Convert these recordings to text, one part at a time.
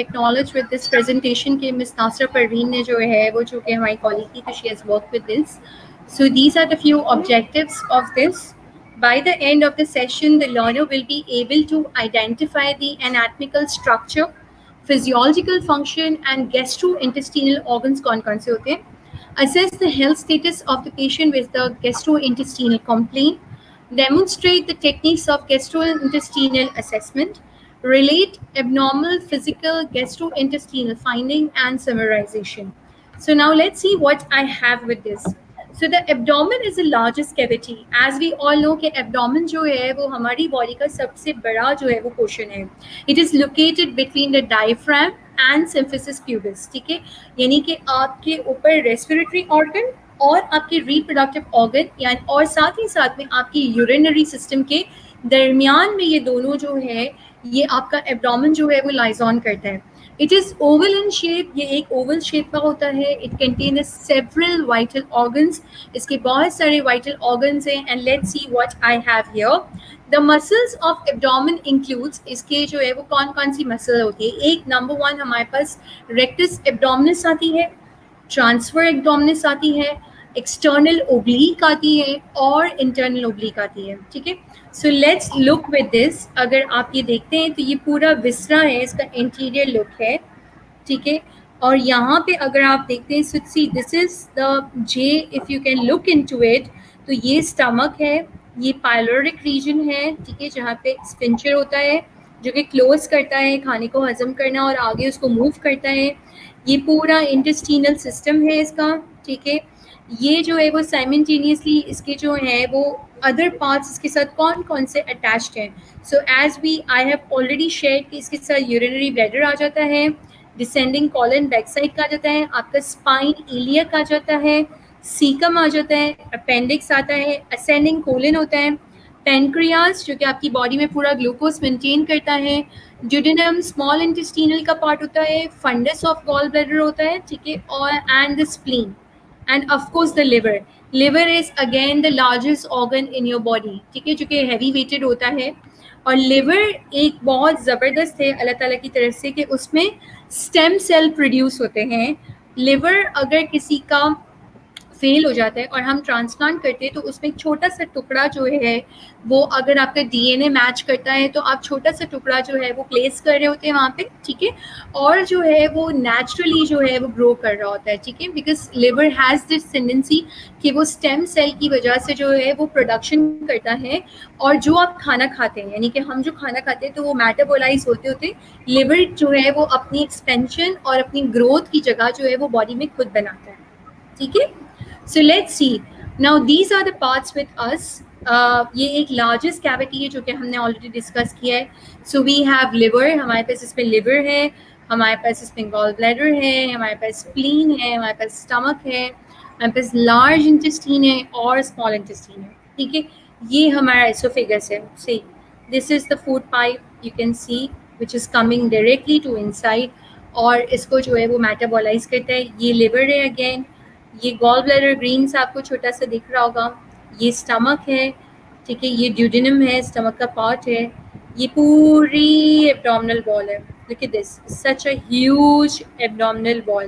acknowledge with this presentation कि Miss Nasra Parveen ने जो है वो जो कि हमारी colleague थी, तो she has worked with this. So these are the few objectives of this. By the end of the session, the learner will be able to identify the anatomical structure, physiological function, and gastrointestinal organs कौन से होते हैं, assess the health status of the patient with the gastrointestinal complaint, demonstrate the techniques of gastrointestinal assessment, relate abnormal physical gastrointestinal finding and summarization. So now let's see what I have with this. So the abdomen is the largest cavity. As we all know कि abdomen जो है वो हमारी body का सबसे बड़ा जो है वो portion है. It is located between the diaphragm and symphysis pubis. ठीक है, यानी कि आपके ऊपर respiratory organ और आपके रिप्रोडक्टिव ऑर्गन यानी और साथ ही साथ में आपकी यूरिनरी सिस्टम के दरमियान में ये दोनों जो है ये आपका एब्डोमेन जो है वो लाइज ऑन करता है. It is oval in shape, ये एक ओवल शेप का होता है. It contain several vital organs, इसके बहुत सारे वाइटल ऑर्गन्स हैं. And let's see what I have here. The muscles of abdomen includes, इसके जो है वो कौन कौन सी मसल होती है. एक नंबर 1 हमारे पास रेक्टस एब्डोमिनस आती है, ट्रांसफर एब्डोमिनस आती है, एक्सटर्नल ओब्लीक आती है और इंटरनल ओब्लीक आती है. ठीक है, so let's look with this. अगर आप ये देखते हैं तो ये पूरा विसरा है, इसका इंटीरियर लुक है. ठीक है, और यहाँ पे अगर आप देखते हैं, so see this is the J, if you can look into it, तो ये स्टमक है, ये पाइलोरिक रीजन है. ठीक है, जहाँ पे स्फिंक्टर होता है जो कि क्लोज करता है खाने को हजम करना और आगे उसको मूव करता है. ये पूरा इंटेस्टिनल सिस्टम है इसका. ठीक है, ये जो है वो साइमल्टेनियसली इसके जो है वो अदर पार्ट्स इसके साथ कौन कौन से अटैच्ड हैं. So as we I have already share कि इसके साथ यूरिनरी ब्लैडर आ जाता है, डिसेंडिंग कॉलन बैक साइड का आ जाता है, आपका स्पाइन इलियक आ जाता है, सीकम आ जाता है, अपेंडिक्स आता है, असेंडिंग कोलन होता है, पेनक्रियाज जो कि आपकी बॉडी में पूरा ग्लूकोज मेंटेन करता है, ड्यूडेनम स्मॉल इंटेस्टिनल का पार्ट होता है, फंडस ऑफ गॉल ब्लैडर होता है. ठीक है, और and the spleen and of course the liver. Liver is again the largest organ in your body. ठीक है, जो कि heavy weighted होता है. और liver एक बहुत ज़बरदस्त है अल्लाह ताला की तरफ से कि उसमें stem cell produce होते हैं. liver अगर किसी का फेल हो जाता है और हम ट्रांसप्लांट करते हैं तो उसमें एक छोटा सा टुकड़ा जो है वो अगर आपका डीएनए मैच करता है तो आप छोटा सा टुकड़ा जो है वो प्लेस कर रहे होते हैं वहाँ पे. ठीक है, और जो है वो नेचुरली जो है वो ग्रो कर रहा होता है. ठीक है, because liver has this tendency कि वो स्टेम सेल की वजह से जो है वो प्रोडक्शन करता है, और जो आप खाना खाते हैं यानी कि हम जो खाना खाते हैं तो वो मेटाबोलाइज होते होते लिवर जो है वो अपनी एक्सपेंशन और अपनी ग्रोथ की जगह जो है वो बॉडी में खुद बनाता है. ठीक है, so let's see now these are the parts with us. ये एक लार्जेस्ट कैविटी है जो कि हमने ऑलरेडी डिस्कस किया है. सो वी हैव लिवर, हमारे पास इसमें लिवर है, हमारे पास इसमें गॉल ब्लैडर है, हमारे पास स्प्लीन है, हमारे पास स्टमक है, हमारे पास लार्ज इंटेस्टीन है और स्मॉल इंटेस्टीन है. ठीक है, ये हमारा एसोफेगस है. See this is the food pipe you can see which is coming directly to inside, और इसको जो है वो मेटाबोलाइज करता है. ये लिवर है अगेन, ये गॉल ब्लैडर ग्रीन से आपको छोटा सा दिख रहा होगा, ये स्टमक है. ठीक है, ये ड्यूडेनम है, स्टमक का पार्ट है, ये पूरी एब्डोमिनल वॉल है. Look at this, such a huge abdominal wall.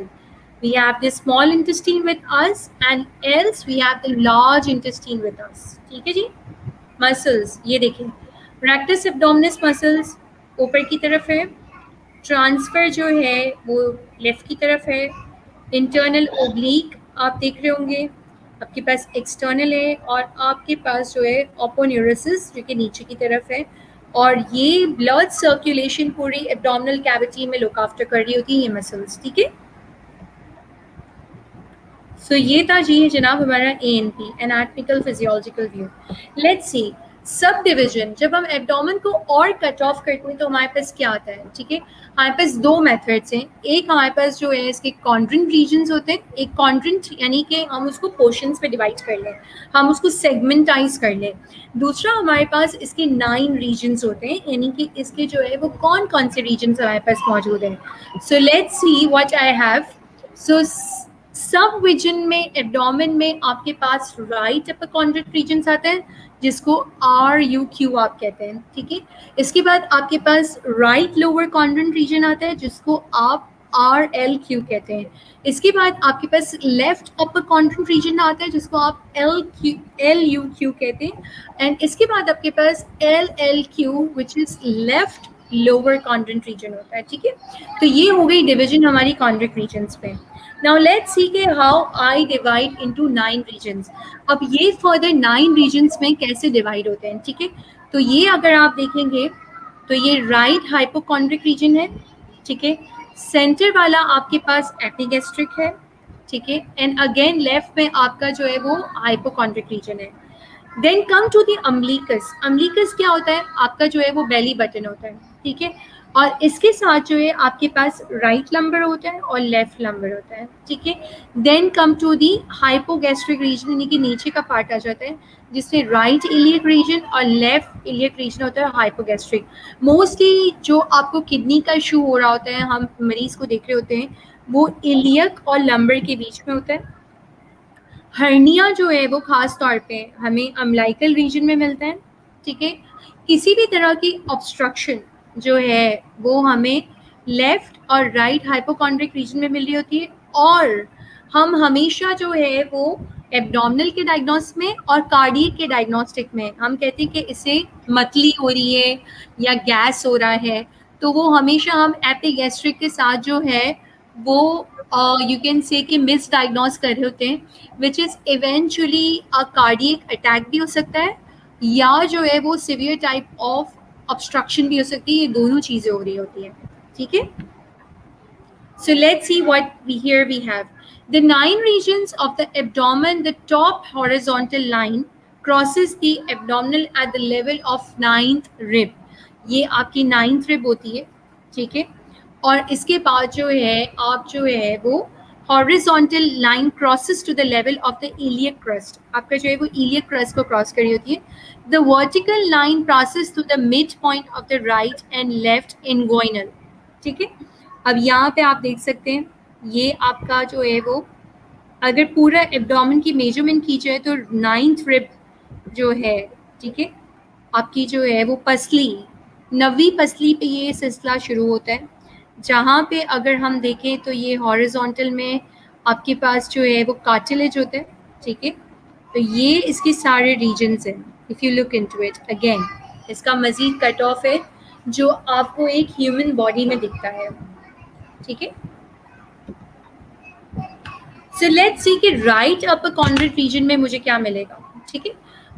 We have the small intestine with us and else we have the large intestine with us. ठीक है जी. मसल्स ये देखें, रेक्टस एब्डोमिनस मसल्स ऊपर की तरफ है, ट्रांसफर जो है वो लेफ्ट की तरफ है, इंटरनल ओब्लीक आप देख रहे होंगे, आपके पास एक्सटर्नल है, और आपके पास जो है ओपोन्यूरोसिस जो कि नीचे की तरफ है, और ये ब्लड सर्कुलेशन पूरी एब्डोमिनल कैविटी में लुक आफ्टर कर रही होती है ये मसल्स. ठीक है, सो ये था जी जनाब हमारा ANP, anatomical physiological view. Let's see sub division. जब हम एब्डोमेन को और कट ऑफ करते हैं तो हमारे पास क्या आता है. ठीक है, हमारे पास दो मेथड्स हैं. एक हमारे पास जो है इसके कॉन्ड्रेंट रीजन्स होते हैं. एक कॉन्ड्रेंट यानी कि हम उसको पोर्शंस पे डिवाइड कर लें, हम उसको सेगमेंटाइज कर लें. दूसरा हमारे पास इसके 9 रीजन्स होते हैं, यानी कि इसके जो है वो कौन कौन से रीजन्स हमारे पास मौजूद हैं. So let's see what I have. So subdivision में एब्डोमेन में आपके पास राइट एपिकॉन्ड्रिक रीजन्स आते हैं, जिसको RUQ आप कहते हैं, ठीक है। इसके बाद आपके पास राइट लोअर क्वाड्रेंट रीजन आता है जिसको आप RLQ कहते हैं। इसके बाद आपके पास लेफ्ट अपर क्वाड्रेंट रीजन आता है जिसको आप LUQ कहते हैं। एंड इसके बाद आपके पास LLQ which is left lower quadrant region होता है, ठीक है। तो ये हो गई डिवीजन हमारी क्वाड्रेंट रीजन्स पे। नाउ लेट्स सी के how I divide into 9 regions. अब ये फर्दर 9 रीजन्स में कैसे डिवाइड होते हैं, ठीक है। तो ये अगर आप देखेंगे तो ये राइट हाइपोकॉन्ड्रिक रीजन है, ठीक है। सेंटर वाला आपके पास एपिगैस्ट्रिक है, ठीक है। एंड अगेन लेफ्ट में आपका जो है वो हाइपोकॉन्ड्रिक रीजन है। Then come to the umbilicus. Umbilicus क्या होता है, आपका जो है वो बेली बटन होता है, ठीक है। और इसके साथ जो है आपके पास राइट लंबर होता है और लेफ्ट लंबर होता है, ठीक है। Then come to the hypogastric region, यानी कि नीचे का पार्ट आ जाता है जिसमें राइट इलियक रीजन और लेफ्ट इलियक रीजन होता है हाइपोगैस्ट्रिक। मोस्टली जो आपको किडनी का इशू हो रहा होता है, हम मरीज को देख रहे होते हैं, वो इलियक और लंबर के बीच में होता है। हर्निया जो है वो खास तौर पे हमें अम्बिलिकल रीजन में मिलता है, ठीक है। किसी भी तरह की ऑब्स्ट्रक्शन जो है वो हमें लेफ्ट और राइट हाइपोकॉन्ड्रिक रीजन में मिल रही होती है। और हम हमेशा जो है वो एब्डोमिनल के डायग्नोस में और कार्डियक के डायग्नोस्टिक में हम कहते हैं कि इसे मतली हो रही है या गैस हो रहा है, तो वो हमेशा हम एपिगैस्ट्रिक के साथ जो है वो यू कैन से कि मिस डायग्नोस कर रहे होते हैं, which is eventually a cardiac attack भी हो सकता है या जो है वो सिवियर टाइप ऑफ ऑब्स्ट्रक्शन भी हो सकती है। ये दोनों चीज़ें हो रही होती हैं, ठीक है। So let's see what we have. The 9 regions of the abdomen, the top horizontal line crosses the abdominal at the level of 9th rib. ये आपकी 9th rib होती है, ठीक है। और इसके बाद जो है आप जो है वो horizontal line crosses to the level of the iliac crest. आपका जो है वो iliac crest को क्रॉस करी होती है. The vertical line passes to the midpoint of the right and left inguinal. ठीक है। अब यहाँ पे आप देख सकते हैं ये आपका जो है वो अगर पूरा एब्डोमेन की मेजरमेंट की जाए तो 9th रिब जो है, ठीक है, आपकी जो है वो पसली 9वीं पसली पे ये सिलसिला शुरू होता है, जहाँ पे अगर हम देखें तो ये हॉरिजॉन्टल में आपके पास जो है वो कार्टिलेज होता है, ठीक है। तो ये इसके सारे रीजन्स हैं। If you look into it again, इसका मज़ीद कट ऑफ है जो आपको एक ह्यूमन बॉडी में दिखता है, ठीक है। सो लेट्स सी कि राइट अपर कॉर्नर रीजन में मुझे क्या मिलेगा, ठीक है।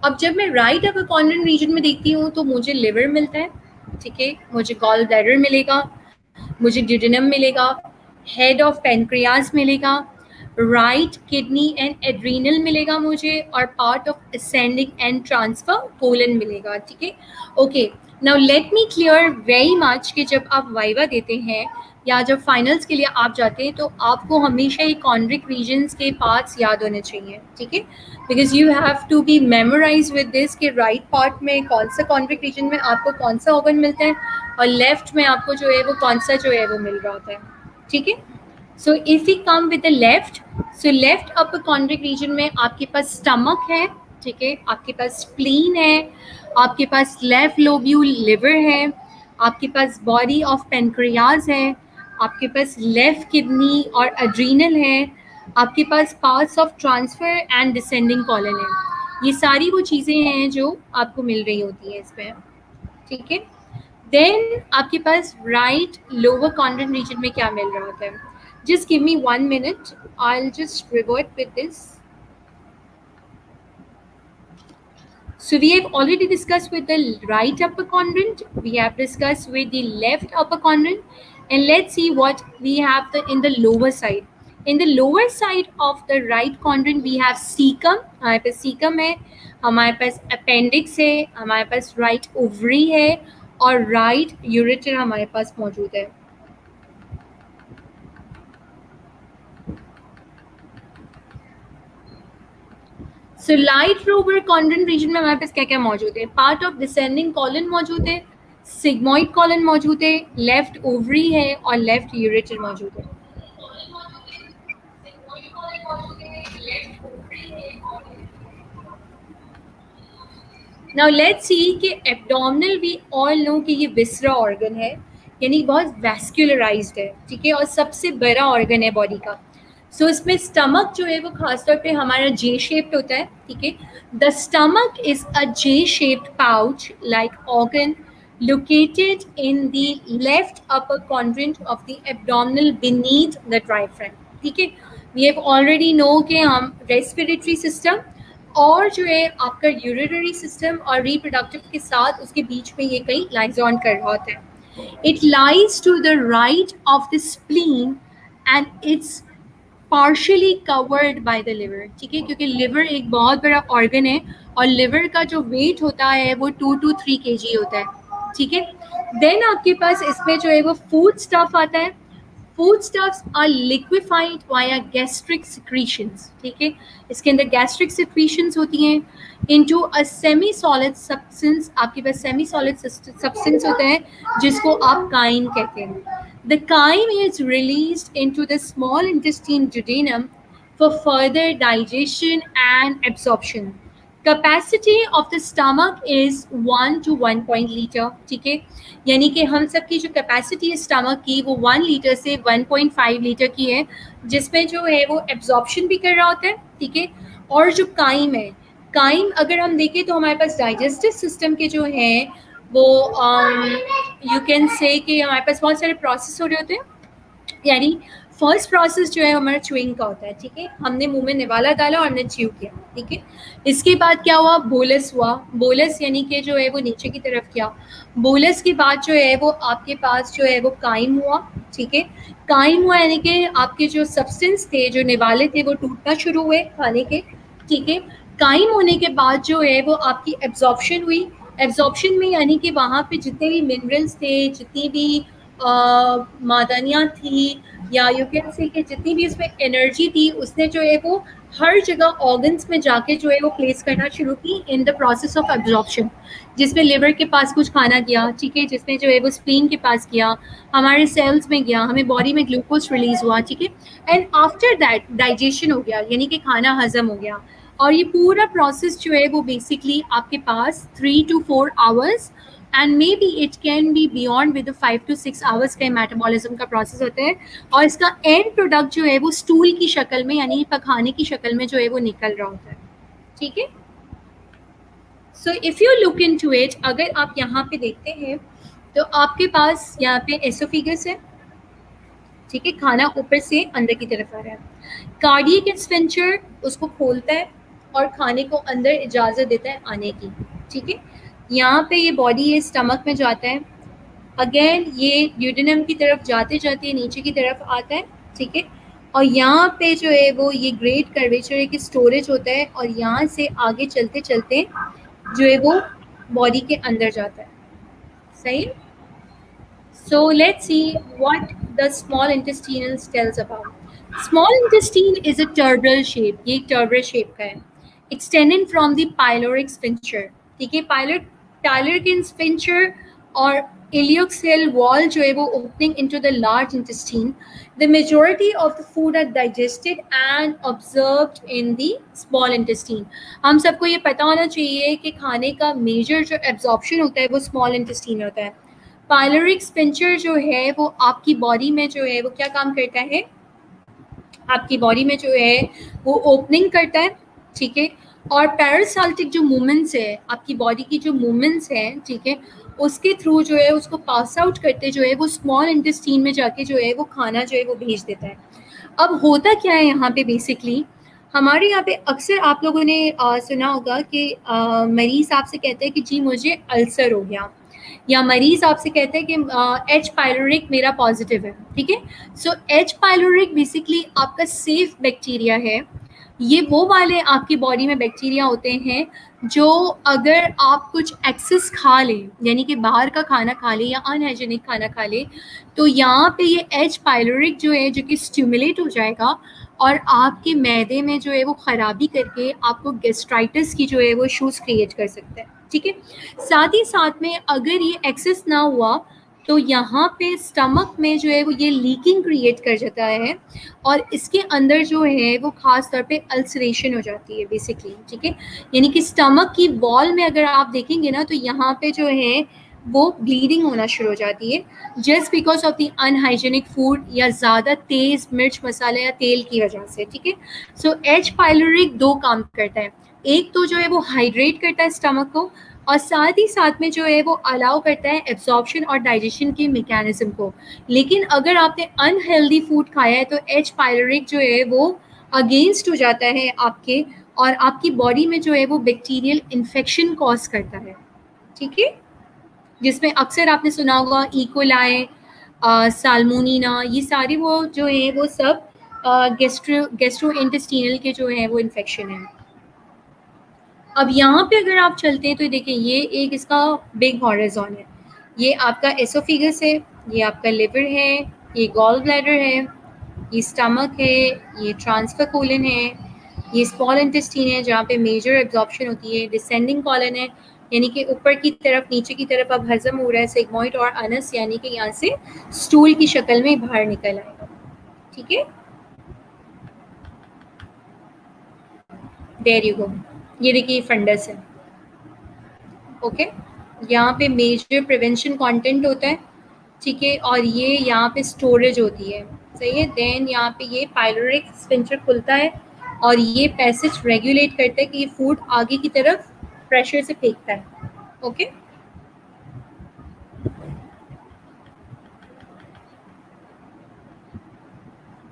अब जब मैं राइट अपर कॉर्नर रीजन में देखती हूँ तो मुझे लिवर मिलता है, ठीक है, मुझे गॉल ब्लैडर मिलेगा, मुझे ड्यूडेनम मिलेगा, हेड ऑफ पेनक्रियाज मिलेगा, राइट किडनी एंड एड्रीनल मिलेगा मुझे, और part of ascending and transfer colon मिलेगा, ठीक है। Okay, now let me clear very much कि जब आप वाइवा देते हैं या जब फाइनल्स के लिए आप जाते हैं तो आपको हमेशा ये कॉन्ड्रिक रीजन्स के पार्ट्स याद होने चाहिए, ठीक है, because you have to be memorize with this कि राइट पार्ट में कौन सा कॉन्ड्रिक रीजन में आपको कौन सा ऑर्गन मिलता है और लेफ्ट में आपको जो है वो कौन सा जो है वो मिल रहा होता है, ठीक है। So if you come with the left, so left upper hypochondriac region में आपके पास स्टमक है, ठीक है, आपके पास स्प्लीन है, आपके पास लेफ्ट लोब्यूल लिवर है, आपके पास बॉडी ऑफ पेनक्रियाज है, आपके पास लेफ्ट किडनी और एड्रीनल है, आपके पास parts of transverse and descending colon है। ये सारी वो चीज़ें हैं जो आपको मिल रही होती हैं इसमें, ठीक है। देन आपके पास राइट लोअर कॉर्नर रीजन में क्या मिल रहा होता है, just give me 1 minute, I'll just revert with this. So we have already discussed with the right upper quadrant, we have discussed with the left upper quadrant, and let's see what we have in the lower side. In the lower side of the right quadrant we have cecum. हमारे पास cecum है, हमारे पास appendix है, हमारे पास right ovary है और right ureter हमारे पास मौजूद है। So light lower corner region में हमारे पास क्या क्या मौजूद है, पार्ट ऑफ डिसेंडिंग कॉलन मौजूद है, सिग्मोइड कॉलन मौजूद है, लेफ्ट ओवरी है और लेफ्ट यूरेटर मौजूद है। नाउ लेट्स सी कि एब्डोमिनल वी ऑल नो कि ये विसरा ऑर्गन है, यानी बहुत वैस्कुलराइज्ड है, ठीक है, और सबसे बड़ा ऑर्गन है बॉडी का। सो इसमें स्टमक जो है वो खासतौर पे हमारा जे शेप्ड होता है, ठीक है। The stomach is a J shaped pouch like organ located in the left upper quadrant of the abdominal beneath the diaphragm, ठीक है। we have already know कि हम respiratory system और जो है आपका यूरिनरी सिस्टम और रिप्रोडक्टिव के साथ उसके बीच में ये कहीं लाइज ऑन कर रहा होता है। It lies to the right of the spleen and it's partially covered by the liver, ठीक है, क्योंकि लिवर एक बहुत बड़ा ऑर्गन है और लिवर का जो वेट होता है वो 2 to 3 kg होता है, ठीक है। देन आपके पास इसमें जो है वो फूड स्टफ आता है। Foodstuffs are liquefied via gastric secretions, ठीक है, इसके अंदर gastric secretions होती हैं into a semi solid substance, आपके पास semi solid substance होता है जिसको आप chyme कहते हैं। The chyme is released into the small intestine duodenum for further digestion and absorption. Capacity of the stomach is 1 to 1 liter, ठीक है, यानी कि हम सब की जो कैपेसिटी है स्टमक की वो 1 लीटर से 1.5 लीटर की है, जिसमें जो है वो एब्जॉर्प्शन भी कर रहा होता है, ठीक है। और जो काइम है, काइम अगर हम देखें तो हमारे पास डाइजेस्टिव सिस्टम के जो हैं वो यू कैन से कि हमारे पास बहुत सारे प्रोसेस हो रहे होते हैं, यानी फर्स्ट प्रोसेस जो है हमारा च्यूइंग का होता है, ठीक है, हमने मुंह में निवाला डाला और हमने च्यू किया, ठीक है। इसके बाद क्या हुआ, बोलस हुआ, बोलस यानी कि जो है वो नीचे की तरफ किया। बोलस के बाद जो है वो आपके पास जो है वो काइम हुआ, ठीक है। काइम हुआ यानी कि आपके जो सब्सटेंस थे, जो निवाले थे, वो टूटना शुरू हुए खाने के, ठीक है। काइम होने के बाद जो है वो आपकी एब्जॉर्प्शन हुई। एब्जॉर्प्शन में यानी कि वहाँ पे जितने भी मिनरल्स थे, जितनी भी मादनियाँ थी, या यू कैन से कि जितनी भी इसमें एनर्जी थी, उसने जो है वो हर जगह ऑर्गन्स में जाके जो है वो प्लेस करना शुरू की in the process of absorption, जिसमें लिवर के पास कुछ खाना गया, ठीक है, जिसमें जो है वो स्प्लीन के पास गया, हमारे सेल्स में गया, हमें बॉडी में ग्लूकोज रिलीज हुआ, ठीक है। एंड आफ्टर दैट डाइजेशन हो गया, यानी कि खाना हजम हो गया। और ये पूरा प्रोसेस जो है वो बेसिकली आपके पास 3 to 4 hours and may be it can be beyond with 5 to 6 hours का मेटाबॉलिज्म का प्रोसेस होता है। और इसका एंड प्रोडक्ट जो है वो स्टूल की शक्ल में, यानी पखाने की शक्ल में जो है वो निकल रहा होता है, ठीक है। So if you look into it, अगर आप यहाँ पे देखते हैं तो आपके पास यहाँ पे एसोफेगस है, ठीक है, खाना ऊपर से अंदर की तरफ आ रहा है। कार्डियक स्फिंक्टर उसको खोलता है और खाने को अंदर इजाज़त देता है आने की, ठीक है। यहाँ पे ये बॉडी है, स्टमक में जाता है, अगेन ये ड्यूडेनम की तरफ जाते जाते नीचे की तरफ आता है, ठीक है। और यहाँ पे जो है वो ये ग्रेट कर्वेचर की स्टोरेज होता है और यहाँ से आगे चलते चलते जो है वो बॉडी के अंदर जाता है, सही। So let's see what the small intestine tells about. Small intestine is a turbal shape. ये turbal shape का है. Extending from the pyloric sphincter. ठीक है, pyloric sphincter और iliac cell wall जो है वो opening into the large intestine. The majority of the food are digested and absorbed in the small intestine. हम सबको ये पता होना चाहिए कि खाने का major जो absorption होता है वो small intestine होता है। पाइलोरिक स्फिंक्टर जो है वो आपकी बॉडी में जो है वो क्या काम करता है, आपकी बॉडी में जो है वो ओपनिंग करता है, ठीक है। और पैरासाल्टिक जो मूवमेंट्स है, आपकी बॉडी की जो मूवमेंट्स हैं, ठीक है, उसके थ्रू जो है उसको पास आउट करते जो है वो स्मॉल इंटेस्टाइन में जाके जो है वो खाना जो है वो भेज देता है। अब होता क्या है यहाँ पे, बेसिकली हमारे यहाँ पे अक्सर आप लोगों ने सुना होगा कि मरीज आपसे कहते हैं कि जी मुझे अल्सर हो गया, या मरीज आपसे कहते हैं कि एच पाइलोरिक मेरा पॉजिटिव है, ठीक है। सो एच पाइलोरिक बेसिकली आपका सेफ बैक्टीरिया है। ये वो वाले आपकी बॉडी में बैक्टीरिया होते हैं जो अगर आप कुछ एक्सेस खा लें, यानी कि बाहर का खाना खा लें या अनहाइजेनिक खाना खा लें, तो यहाँ पे ये एच पाइलोरिक जो है जो कि स्टिमुलेट हो जाएगा और आपके मैदे में जो है वो ख़राबी करके आपको गैस्ट्राइटिस की जो है वो इशूज़ क्रिएट कर सकता है, ठीक है। साथ ही साथ में अगर ये एक्सेस ना हुआ तो यहाँ पे स्टमक में जो है वो ये लीकिंग क्रिएट कर जाता है और इसके अंदर जो है वो खास तौर पे अल्सरेशन हो जाती है बेसिकली, ठीक है। यानी कि स्टमक की वॉल में अगर आप देखेंगे ना तो यहाँ पे जो है वो ब्लीडिंग होना शुरू हो जाती है just because of the unhygienic food या ज़्यादा तेज़ मिर्च मसाले या तेल की वजह से, ठीक है। सो एच पाइलोरिक दो काम करता है, एक तो जो है वो हाइड्रेट करता है स्टमक को और साथ ही साथ में जो है वो अलाउ करता है एब्जॉर्प्शन और डाइजेशन के मैकेनिज्म को। लेकिन अगर आपने अनहेल्दी फूड खाया है तो एच पाइलोरिक जो है वो अगेंस्ट हो जाता है आपके, और आपकी बॉडी में जो है वो बैक्टीरियल इन्फेक्शन कॉज करता है, ठीक है। जिसमें अक्सर आपने सुना होगा इकोलाई, साल्मोनिना, ये सारे वो जो है वो सब गेस्ट्रो इंटेस्टिनल के जो है वो इन्फेक्शन है। अब यहाँ पे अगर आप चलते हैं तो देखिए ये एक इसका बिग हॉरिज़ॉन है, ये आपका एसोफिगस है, ये आपका लिवर है, ये गॉल ब्लैडर है, ये स्टमक है, ये ट्रांसफर कोलन है, ये स्मॉल इंटेस्टीन है जहाँ पे मेजर एब्जॉर्प्शन होती है, डिसेंडिंग कॉलन है यानी कि ऊपर की तरफ नीचे की तरफ अब हजम हो रहा है, सिग्मोइड और अनस यानी कि यहाँ से स्टूल की शक्ल में बाहर निकल आएगा, ठीक है। देयर यू गो, ये देखिए फंडस है, ओके। यहाँ पे मेजर प्रिवेंशन कंटेंट होता है, ठीक है, और ये यहाँ पे स्टोरेज होती है, सही है। देन यहाँ पे ये पाइलोरिक स्फिंक्टर खुलता है और ये पैसेज रेगुलेट करता है कि ये फूड आगे की तरफ प्रेशर से फेंकता है, okay.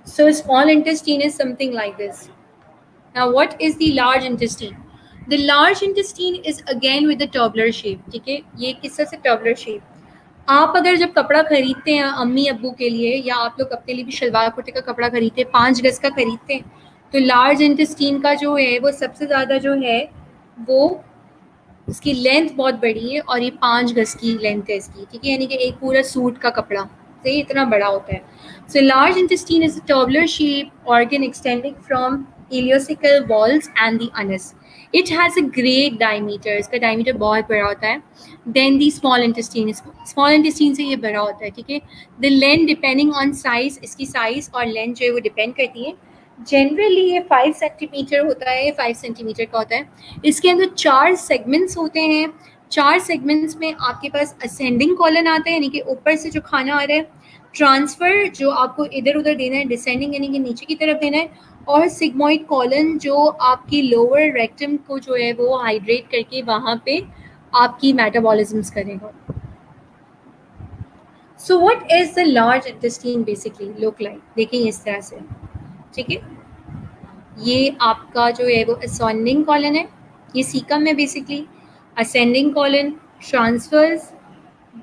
So small intestine is something like this. Now what is the large intestine? The large intestine is again with the tubular shape, ठीक है। ये किस तरह से tubular shape, आप अगर जब कपड़ा खरीदते हैं अम्मी अब्बू के लिए या आप लोग अपने लिए भी शलवार कुर्ते का कपड़ा खरीदते हैं 5 गज का खरीदते हैं, तो लार्ज इंटेस्टीन का जो है वो सबसे ज़्यादा जो है वो इसकी लेंथ बहुत बड़ी है और ये 5 गज की लेंथ है इसकी, ठीक है। यानी कि एक पूरा सूट का कपड़ा से इतना बड़ा होता है। So large intestine is a tubular shape organ extending from ileocecal walls and the anus. It has a great diameter, इसका डायमीटर बहुत बड़ा होता है। Than the small intestine, small intestine से ये बड़ा होता है, ठीक है। The length depending on size, इसकी साइज और लेंथ जो है वो डिपेंड करती है। जनरली ये 5 सेंटीमीटर होता है, 5 सेंटीमीटर का होता है। इसके अंदर 4 सेगमेंट्स होते हैं, 4 सेगमेंट्स में आपके पास असेंडिंग कॉलन आता है यानी कि ऊपर से जो खाना आ रहा है, ट्रांसफ़र जो आपको इधर उधर देना है, डिसेंडिंग यानी कि नीचे की तरफ देना है, और सिग्मोइड कॉलन जो आपकी लोअर रेक्टम को जो है वो हाइड्रेट करके वहाँ पे आपकी मेटाबॉलिज्म्स करेगा। So what is the large intestine basically look like, देखिए इस तरह से, ठीक है। ये आपका जो है वो असेंडिंग कॉलन है, ये सीकम है basically, ascending colon, transfers,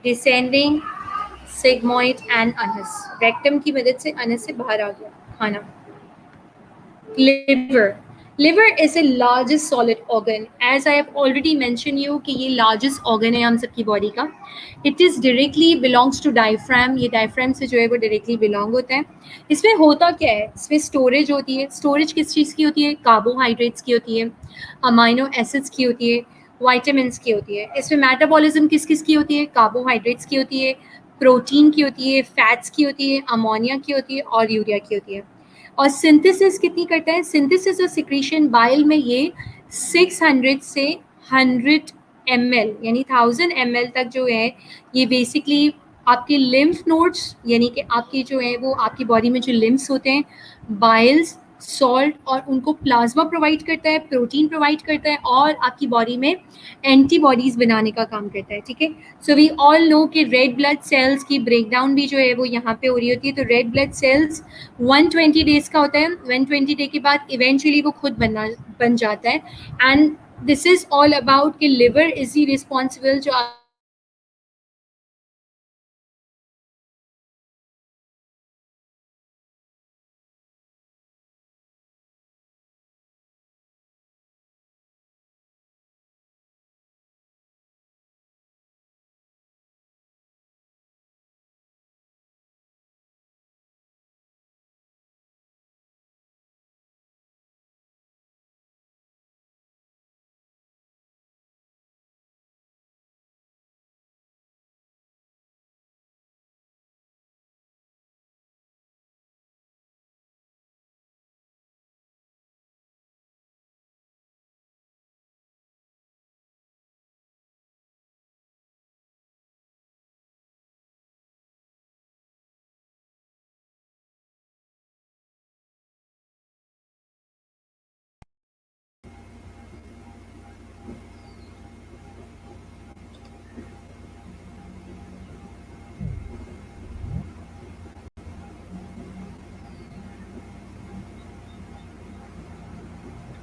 descending, sigmoid and anus, rectum की मदद से अनस से बाहर आ गया खाना। Liver, liver is a largest solid organ, as I have already mention you कि ये लार्जेस्ट ऑर्गन है हम सबकी बॉडी का। It is directly belongs to diaphragm, ये डायफ्राम से जो है वो डायरेक्टली बिलोंग होता है। इसमें होता क्या है, इसमें स्टोरेज होती है। स्टोरेज किस चीज़ की होती है, कार्बोहाइड्रेट्स की होती है, अमाइनो एसिड्स की होती है, वाइटामिन की होती है। इसमें मेटाबॉलिज्म किस किस की होती है, कार्बोहाइड्रेट्स की होती है, प्रोटीन की होती है, फैट्स की होती है, अमोनिया की होती है और यूरिया की होती है। और सिंथेसिस कितनी करता है, सिंथेसिस और सिक्रीशन बाइल में ये 600 से 100 ml यानी 1000 ml तक जो है ये बेसिकली आपके लिम्फ नोड्स यानी कि आपकी जो है वो आपकी बॉडी में जो लिम्फ्स होते हैं, बाइल्स, सॉल्ट और उनको प्लाज्मा प्रोवाइड करता है, प्रोटीन प्रोवाइड करता है और आपकी बॉडी में एंटीबॉडीज बनाने का काम करता है, ठीक है। सो वी ऑल नो कि रेड ब्लड सेल्स की ब्रेकडाउन भी जो है वो यहाँ पे हो रही होती है। तो रेड ब्लड सेल्स 120 डेज का होता है, 120 डे के बाद इवेंचुअली वो खुद बन जाता है। And this is all about कि लिवर इज ही रिस्पॉन्सिबल जो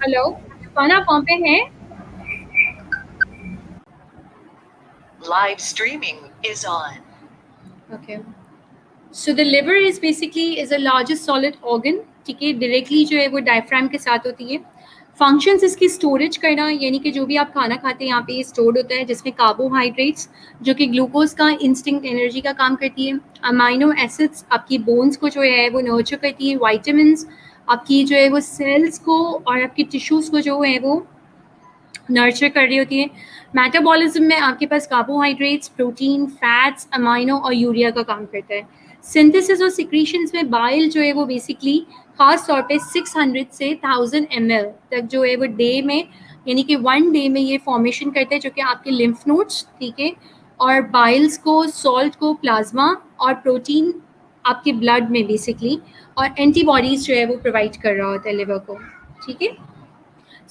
हेलो, कौन आप वहाँ पे हैं? Live streaming is on. Okay. So the liver is basically is the largest solid organ. ठीक है, डायरेक्टली जो है वो डायफ्राम के साथ होती है. फंक्शंस इसकी स्टोरेज करना, यानी कि जो भी आप खाना खाते हैं यहाँ पे स्टोर्ड होता है, जिसमें कार्बोहाइड्रेट्स जो कि ग्लूकोज का इंस्टिंक्ट एनर्जी का काम करती है, अमाइनो एसिड्स आपकी बोन्स को जो है वो नर्चर करती है, वाइटामिन आपकी जो है वो सेल्स को और आपकी टिश्यूज़ को जो है वो नर्चर कर रही होती है. मेटाबॉलिज्म में आपके पास कार्बोहाइड्रेट्स, प्रोटीन, फैट्स, अमाइनो और यूरिया का काम करता है. सिंथेसिस और सिक्रीशंस में बाइल जो है वो बेसिकली खास तौर पे 600 से 1000 ml तक जो है वो डे में, यानी कि 1 डे में ये फॉर्मेशन करता है, जो कि आपके लिम्फ नोड्स, ठीक है, और बाइल्स को, सॉल्ट को, प्लाज्मा और प्रोटीन आपके ब्लड में बेसिकली, और एंटीबॉडीज जो है वो प्रोवाइड कर रहा होता है लिवर को. ठीक है.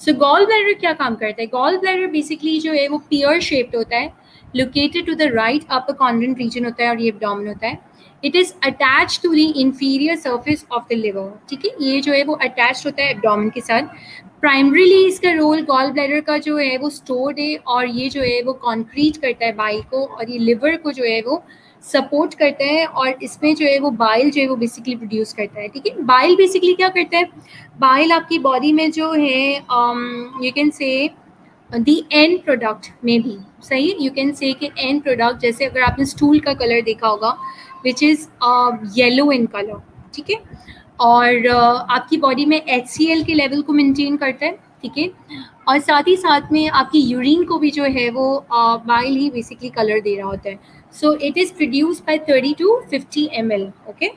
सो गॉल ब्लैडर क्या काम करता है? गॉल ब्लैडर बेसिकली जो है वो पियर शेप्ड होता है, located to the right upper quadrant region होता है और ये एब्डोमेन होता है. It is attach to the inferior surface of the liver. ठीक है, ये जो है वो अटैच होता है एब्डोमेन के साथ. प्राइमरीली इसका रोल गॉल ब्लैडर का जो है वो स्टोर्ड है, और ये जो है वो कॉन्क्रीट करता है बाइल को, और ये लिवर को जो है वो सपोर्ट करता है, और इसमें जो है वो बाइल जो है वो बेसिकली प्रोड्यूस करता है. ठीक है, बाइल बेसिकली क्या करता है? बाइल आपकी बॉडी में जो है you can say the end product में भी सही, यू कैन से कि एंड प्रोडक्ट, जैसे अगर आपने स्टूल का कलर देखा होगा which is yellow in colour. ठीक है, और आपकी बॉडी में HCl के लेवल को मेंटेन करता है. ठीक है, और साथ ही साथ में आपकी यूरिन को भी जो है वो बाइल ही बेसिकली कलर दे रहा होता है. So it is produce by 30 to 50 ml. Okay.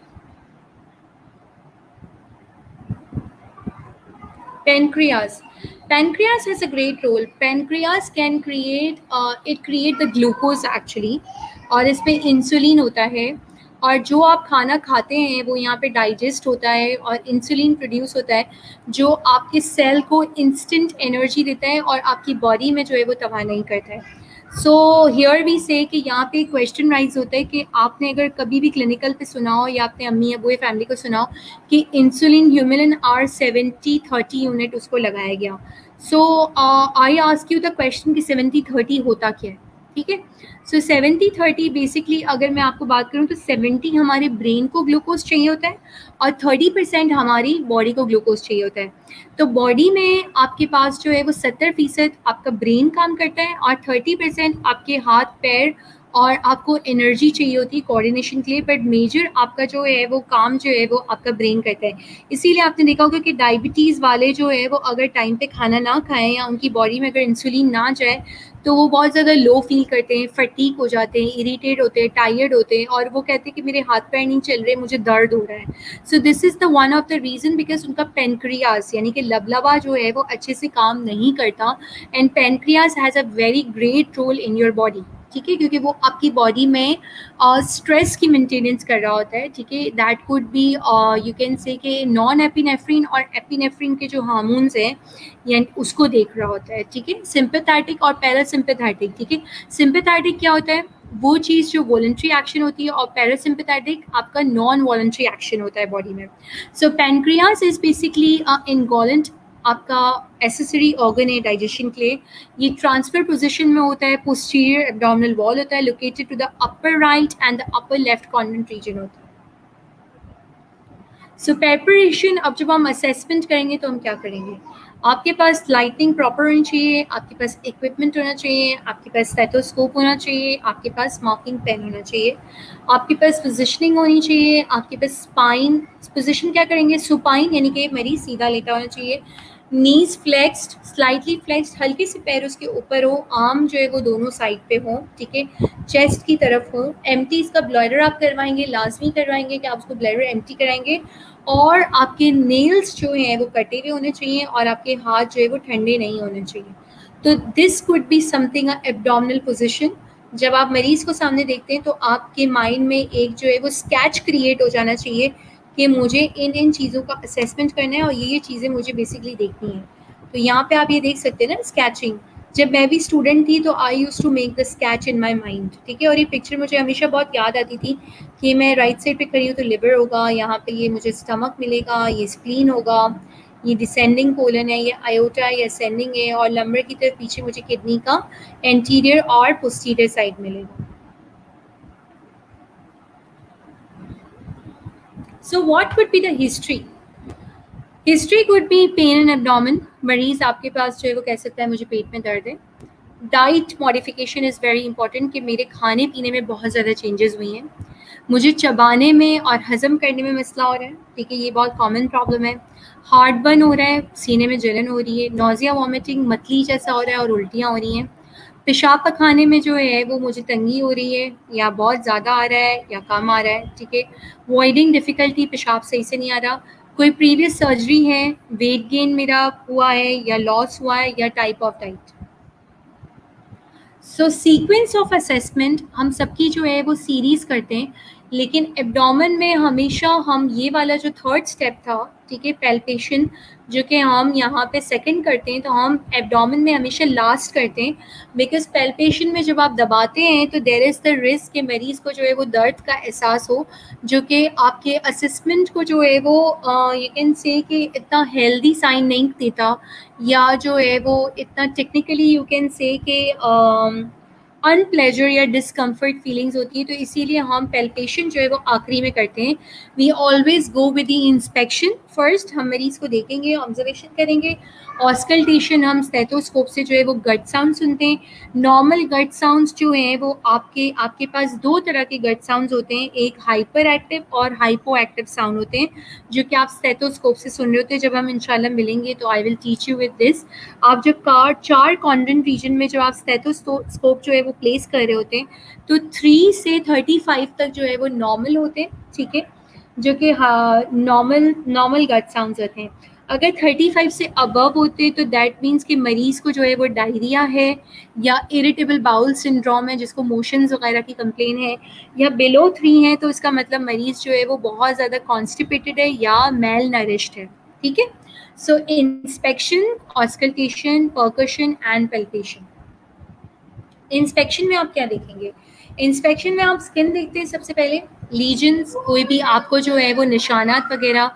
Pancreas. Pancreas has a great role. Pancreas can create it create the glucose actually, और इसमें इंसुलिन होता है, और जो आप खाना खाते हैं वो यहाँ पे डाइजेस्ट होता है और इंसुलिन प्रोड्यूस होता है, जो आपके सेल को इंस्टेंट एनर्जी देता है और आपकी बॉडी में जो है वो तवानाई करता है. सो हियर वी से कि यहाँ पे क्वेश्चन राइज होता है कि आपने अगर कभी भी क्लिनिकल पे सुना हो या अपने अम्मी अबू फैमिली को सुना हो कि इंसुलिन ह्यूमिलिन R70-30 यूनिट उसको लगाया गया. So I ask you the question कि 70-30 होता क्या है? ठीक है, सो 70-30 बेसिकली अगर मैं आपको बात करूँ तो 70 हमारे ब्रेन को ग्लूकोज चाहिए होता है और 30% हमारी बॉडी को ग्लूकोज चाहिए होता है. तो बॉडी में आपके पास जो है वो 70% आपका ब्रेन काम करता है और 30% आपके हाथ पैर और आपको एनर्जी चाहिए होती है कोऑर्डिनेशन के लिए, बट मेजर आपका जो है वो काम जो है वो आपका ब्रेन करता है. इसीलिए आपने देखा होगा कि डायबिटीज़ वाले जो है वो अगर टाइम पे खाना ना खाएं या उनकी बॉडी में अगर इंसुलिन ना जाए तो वो बहुत ज़्यादा लो फील करते हैं, फटीक हो जाते हैं, इरिटेट होते हैं, टायर्ड होते हैं, और वो कहते हैं कि मेरे हाथ पैर नहीं चल रहे, मुझे दर्द हो रहा है. So this is the one of the reason, because उनका पेनक्रियास यानी कि लबलबा जो है वो अच्छे से काम नहीं करता, and pancreas has a very great role in your body. ठीक है, क्योंकि वो आपकी बॉडी में स्ट्रेस की मेंटेनेंस कर रहा होता है. ठीक है, that could be you can say कि नॉन एपिनेफ्रिन और एपिनेफ्रिन के जो हार्मोन्स हैं यानी उसको देख रहा होता है. ठीक है, सिंपैथेटिक और पैरासिम्पैथेटिक. ठीक है, सिंपैथेटिक क्या होता है? वो चीज़ जो वॉलंटरी एक्शन होती है, और पैरासिम्पैथेटिक आपका नॉन वॉलंटरी एक्शन होता है बॉडी में. सो पेनक्रियास इज बेसिकली इनगोलेंट आपका एसेसरी ऑर्गन है डाइजेशन के लिए. ये ट्रांसफर पोजीशन में होता है, पोस्टीरियर एब्डोमिनल वॉल होता है, located to the upper right and the upper left corner region होता है. सो प्रेपरेशन, अब जब हम असेसमेंट करेंगे तो हम क्या करेंगे? आपके पास लाइटिंग प्रॉपर होनी चाहिए, आपके पास इक्विपमेंट होना चाहिए, आपके पास स्टेथोस्कोप होना चाहिए, आपके पास मार्किंग पेन होना चाहिए, आपके पास पोजिशनिंग होनी चाहिए, आपके पास स्पाइन पोजिशन क्या करेंगे? सुपाइन यानी कि मरीज सीधा लेटा होना चाहिए, नीज फ्लेक्स्ड, स्लाइटली फ्लेक्स्ड, हल्के से पैर उसके ऊपर हो, आर्म जो है वो दोनों साइड पे हो. ठीक है, चेस्ट की तरफ हो. एम्प्टी इसका ब्लडर आप करवाएंगे, लाजमी करवाएंगे कि आप उसको ब्लडर एम्प्टी कराएंगे, और आपके नेल्स जो हैं वो कटे हुए होने चाहिए, और आपके हाथ जो है वो ठंडे नहीं होने चाहिए. तो this could be something abdominal position. जब आप मरीज़ को सामने देखते हैं तो आपके माइंड में एक जो है वो स्केच क्रिएट हो जाना चाहिए कि मुझे इन इन चीज़ों का असेसमेंट करना है और ये चीज़ें मुझे बेसिकली देखनी है. तो यहाँ पे आप ये देख सकते हैं ना स्केचिंग. जब मैं भी स्टूडेंट थी तो I use to make the sketch in my mind. ठीक है, और ये पिक्चर मुझे हमेशा बहुत याद आती थी कि मैं राइट साइड पे खड़ी हूँ तो लिवर होगा, यहाँ पे ये मुझे स्टमक मिलेगा, ये स्प्लीन होगा, ये डिसेंडिंग कोलन है, ये आयोटा है, ये असेंडिंग है, और लंबर की तरफ पीछे मुझे किडनी का एंटीरियर और पोस्टीरियर साइड मिलेगा। So what would be the history? History could be pain in abdomen, मरीज आपके पास जो है वो कह सकता है मुझे पेट में दर्द है। Diet modification is very important कि मेरे खाने पीने में बहुत ज़्यादा चेंजेस हुई हैं, मुझे चबाने में और हज़म करने में मसला हो रहा है, ठीक है, ये बहुत कॉमन प्रॉब्लम है। हार्ट बर्न हो रहा है, सीने में जलन हो रही है, नोज़िया वॉमिटिंग मतली जैसा हो रहा है और उल्टियाँ हो रही हैं। पेशाब पखाने में जो है वो मुझे तंगी हो रही है, या बहुत ज़्यादा आ रहा है या कम आ रहा है, ठीक है। वॉइडिंग डिफ़िकल्टी, पेशाब सही से नहीं आ रहा। कोई प्रीवियस सर्जरी है, वेट गेन मेरा हुआ है या लॉस हुआ है, या type of diet. So sequence of assessment हम सबकी जो है वो सीरीज़ करते हैं, लेकिन एब्डोमेन में हमेशा हम ये वाला जो थर्ड स्टेप था, ठीक है, पैल्पेशन, जो कि हम यहाँ पे सेकंड करते हैं, तो हम एब्डोमेन में हमेशा लास्ट करते हैं, बिकॉज पैल्पेशन में जब आप दबाते हैं तो देयर इज़ द रिस्क कि मरीज़ को जो है वो दर्द का एहसास हो, जो कि आपके असेसमेंट को जो है वो यू कैन से कि इतना हेल्दी साइन नहीं देता, या जो है वो इतना टेक्निकली यू कैन से कि अनप्लेजर या डिस्कम्फर्ट फीलिंग्स होती है, तो इसीलिए हम पैल्पेशन जो है वो आखिरी में करते हैं। We always go with the inspection first, हम मरीज को देखेंगे, ऑब्जर्वेशन करेंगे, ऑस्कल्टेशन, हम स्टेथोस्कोप से जो है वो गट साउंड सुनते हैं। नॉर्मल गट साउंड्स जो हैं वो आपके पास दो तरह के गट साउंड्स होते हैं, एक हाइपर एक्टिव और हाइपो एक्टिव साउंड होते हैं, जो कि आप स्टेथोस्कोप से सुन रहे होते हैं। जब हम इंशाल्लाह मिलेंगे तो I will teach you with this. आप जब चार कॉन्डेंट रीजन में जब आप स्टेथोस्कोप जो है वो प्लेस कर रहे होते हैं, तो 3 से 35 तक जो है वो नॉर्मल होते हैं, ठीक है, जो कि नॉर्मल गट साउंड्स होते हैं। अगर 35 से अबव होते हैं तो दैट मीन्स कि मरीज़ को जो है वो डायरिया है, या इरिटेबल बाउल सिंड्रोम है जिसको मोशंस वगैरह की कंप्लेन है, या बिलो 3 है तो इसका मतलब मरीज़ जो है वो बहुत ज़्यादा कॉन्स्टिपेटेड है या मेल नरिश्ड है, ठीक है। So inspection, auscultation, percussion and palpation. Inspection में आप क्या देखेंगे? इंस्पेक्शन में आप स्किन देखते हैं सबसे पहले, लीजन्स, कोई भी आपको जो है वो निशानात वगैरह,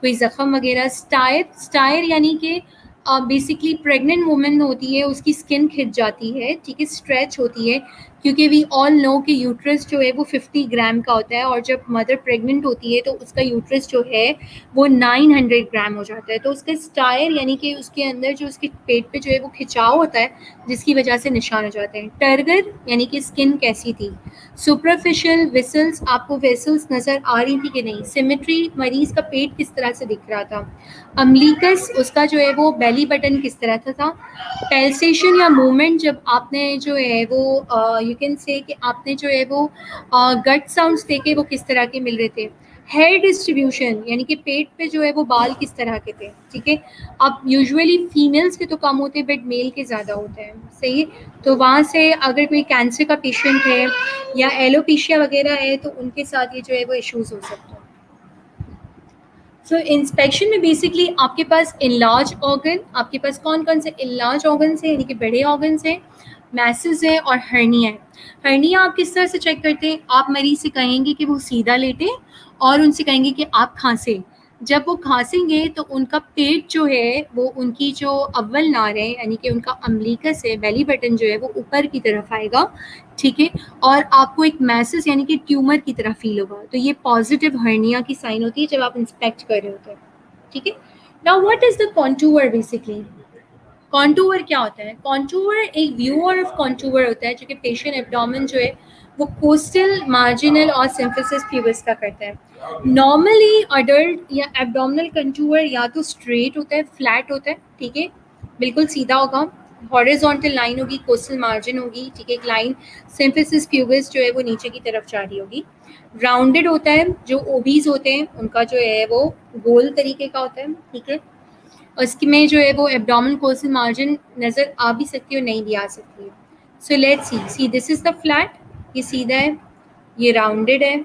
कोई ज़ख्म वगैरह, स्टायर यानी कि बेसिकली प्रेग्नेंट वुमेन होती है उसकी स्किन खिंच जाती है, ठीक है, स्ट्रेच होती है, क्योंकि वी ऑल नो कि यूट्रस जो है वो 50 ग्राम का होता है, और जब मदर प्रेग्नेंट होती है तो उसका यूट्रस जो है वो 900 ग्राम हो जाता है, तो उसका स्टायर यानी कि उसके अंदर जो उसके पेट पे जो है वो खिंचाव होता है, जिसकी वजह से निशान हो जाते हैं। टर्गर यानी कि स्किन कैसी थी। सुपरफिशियल वेसल्स, आपको वेसल्स नज़र आ रही थी कि नहीं। सिमेट्री, मरीज़ का पेट किस तरह से दिख रहा था। अम्बिलिकस, उसका जो है वो बेली बटन किस तरह था। पैल्सेशन या मूवमेंट, जब आपने जो है वो यू कैन से कि आपने जो है वो गट साउंड्स देखे वो किस तरह के मिल रहे थे। हेयर डिस्ट्रीब्यूशन यानी कि पेट पे जो है वो बाल किस तरह के थे, ठीक है। अब यूजुअली फीमेल्स के तो कम होते हैं बट मेल के ज़्यादा होते हैं, सही है। तो वहाँ से अगर कोई कैंसर का पेशेंट है या एलोपेशिया वगैरह है तो उनके साथ ये जो है वो इश्यूज़ हो सकते हैं। सो इंस्पेक्शन में बेसिकली आपके पास इनलार्ज ऑर्गन, आपके पास कौन कौन से इनलार्ज ऑर्गन हैं यानी कि बड़े ऑर्गन हैं, मैसेज है और हर्निया है। हर्निया आप किस तरह से चेक करते हैं? आप मरीज से कहेंगे कि वो सीधा लेटे और उनसे कहेंगे कि आप खांसें। जब वो खांसेंगे तो उनका पेट जो है वो उनकी जो अव्वल नार है यानी कि उनका अम्बिलिकस है, बेली बटन जो है वो ऊपर की तरफ आएगा, ठीक है, और आपको एक मैसेज यानी कि ट्यूमर की तरह फील होगा। तो ये पॉजिटिव हर्निया की साइन होती है जब आप इंस्पेक्ट कर रहे होते हैं, ठीक है। Now what is the contour? Basically contour क्या होता है? कॉन्टूर एक व्यूअर ऑफ कॉन्टूर होता है जो कि पेशेंट एब्डोमेन जो है वो कोस्टल, मार्जिनल और सिम्फिसिस प्यूबिस का करता है। नॉर्मली अडल्ट या एब्डोमिनल कंटूर या तो स्ट्रेट होता है, फ्लैट होता है, ठीक है, बिल्कुल सीधा होगा, हॉरिजॉन्टल लाइन होगी, कोस्टल मार्जिन होगी, ठीक है, एक लाइन, सिम्फिसिस प्यूबिस जो है वो नीचे की तरफ जा रही होगी। राउंडेड होता है, जो ओबीज होते हैं उनका जो है वो गोल तरीके का होता है, ठीक है। उसकी में जो है वो एब्डोमिनल कोस्टल मार्जिन नज़र आ भी सकती है और नहीं भी आ सकती है। सो let's see this is the flat, ये सीधा है, ये राउंडेड है,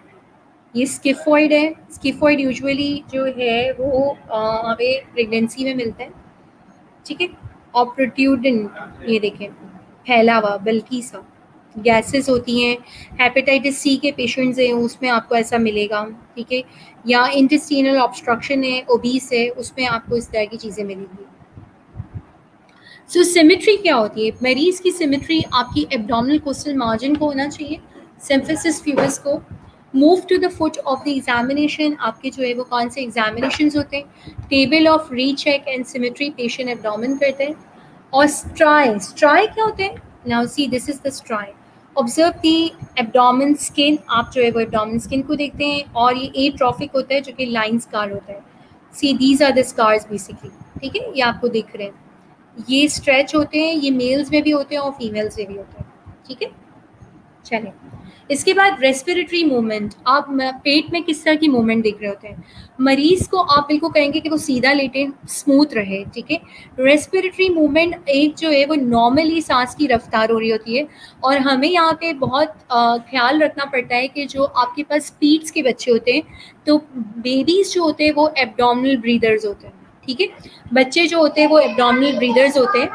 ये स्किफॉइड है। स्किफॉइड यूजुअली जो है वो हमें प्रेगनेंसी में मिलता है, ठीक है। और प्रोट्रूडेंट, ये देखें फैला हुआ बल्कि सा, गैसेस होती हैं, हेपेटाइटिस सी के पेशेंट्स हैं उसमें आपको ऐसा मिलेगा, ठीक है, या इंटेस्टिनल ऑब्स्ट्रक्शन है, ओबीस है, उसमें आपको इस तरह की चीज़ें मिलेंगी। सो सिमेट्री क्या होती है? मरीज की सिमेट्री आपकी एब्डोमिनल कोस्टल मार्जिन को होना चाहिए, सिम्फिसिस फ्यूबस को। Move to the foot of the examination, आपके जो है वो कौन से एग्जामिनेशंस होते हैं? Table of recheck and symmetry patient abdomen करते हैं। और स्ट्राई, स्ट्राई क्या होते हैं? Now see this is the striae. Observe the abdomen skin, आप जो है वो एब्डोमिन स्किन को देखते हैं, और ये एट्रोफिक होता है जो कि लाइन स्कार होता है। See these are the scars basically, ठीक है, ये आपको दिख रहे हैं। ये स्ट्रेच होते हैं, ये मेल्स में भी होते हैं और फीमेल्स में भी होते हैं, ठीक है। चलिए, इसके बाद रेस्पिरेटरी मूवमेंट, आप पेट में किस तरह की मूवमेंट देख रहे होते हैं? मरीज को आप बिल्कुल कहेंगे कि वो सीधा लेटे, स्मूथ रहे, ठीक है। रेस्पिरेटरी मूवमेंट एक जो है वो नॉर्मली सांस की रफ्तार हो रही होती है, और हमें यहाँ पे बहुत ख्याल रखना पड़ता है कि जो आपके पास स्पीड्स के बच्चे होते हैं, तो बेबीज जो होते हैं वो एब्डोमिनल ब्रीदर्स होते हैं, ठीक है। बच्चे जो होते हैं वो एब्डोमिनल ब्रीदर्स होते हैं,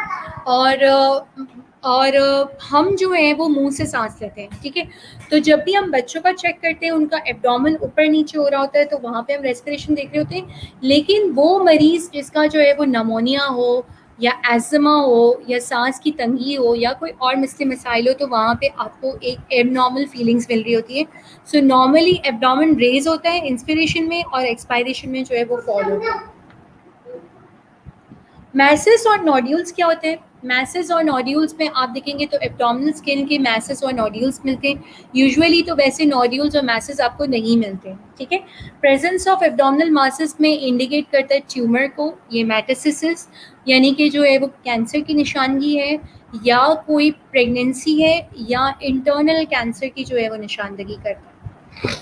और हम जो है वो मुंह से सांस लेते हैं, ठीक है। तो जब भी हम बच्चों का चेक करते हैं, उनका एब्डोमेन ऊपर नीचे हो रहा होता है, तो वहाँ पे हम रेस्पिरेशन देख रहे होते हैं। लेकिन वो मरीज जिसका जो है वो नमोनिया हो या एज़मा हो या सांस की तंगी हो या कोई और मसले मसाइल हो, तो वहाँ पे आपको एक एबनॉर्मल फीलिंग्स मिल रही होती है। सो नॉर्मली एब्डोमेन रेज होता है इंस्पिरेशन में, और एक्सपायरेशन में जो है वो फॉल होता है। मैसेस और नोड्यूल्स क्या होते हैं? मैसेस और नोड्यूल्स में आप देखेंगे तो एब्डोमिनल स्किन के मैसेस और नोड्यूल्स मिलते हैं। यूजुअली तो वैसे नोड्यूल्स और मैसेस आपको नहीं मिलते हैं, ठीक है। प्रेजेंस ऑफ एब्डोमिनल मासेस में इंडिकेट करता है ट्यूमर को, ये मेटास्टेसिस यानी कि जो है वो कैंसर की निशानगी है, या कोई प्रेगनेंसी है, या इंटरनल कैंसर की जो है वो निशानदगी करता है।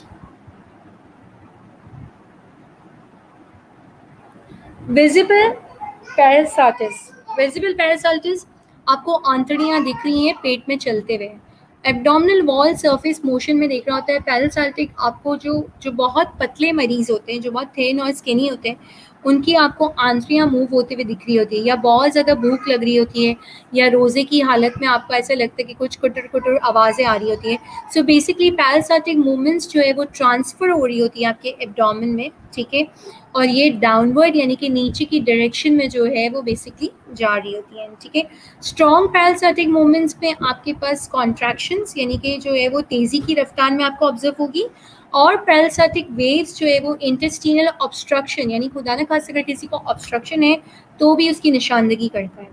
विजिबल पैरासाइटिस, विजिबल पैरासाइटिस आपको आंतड़ियाँ दिख रही हैं पेट में चलते हुए, एब्डोमिनल वॉल सरफेस मोशन में देख रहा होता है। पैरासाइटिक आपको जो बहुत पतले मरीज होते हैं, जो बहुत थिन और स्किनी होते हैं, उनकी आपको आंतड़ियाँ मूव होते हुए दिख रही होती है, या बहुत ज़्यादा भूख लग रही होती है, या रोज़े की हालत में आपको ऐसा लगता है कि कुछ कुटर कुटर आवाज़ें आ रही होती हैं। सो बेसिकली पैरासाइटिक मूवमेंट्स जो है वो ट्रांसफ़र हो रही होती है आपके एब्डोमेन में, ठीक है, और ये डाउनवर्ड यानी कि नीचे की डायरेक्शन में जो है वो बेसिकली जा रही होती है, ठीक है। स्ट्रॉन्ग पैरासाइटिक मूवमेंट्स में आपके पास कॉन्ट्रैक्शंस यानी कि जो है वो तेज़ी की रफ्तार में आपको ऑब्जर्व होगी, और पैरासाइटिक वेव्स जो है वो इंटेस्टिनल ऑब्स्ट्रक्शन यानी खुदा न खास्ता अगर किसी को ऑब्स्ट्रक्शन है तो भी उसकी निशानदगी करता है,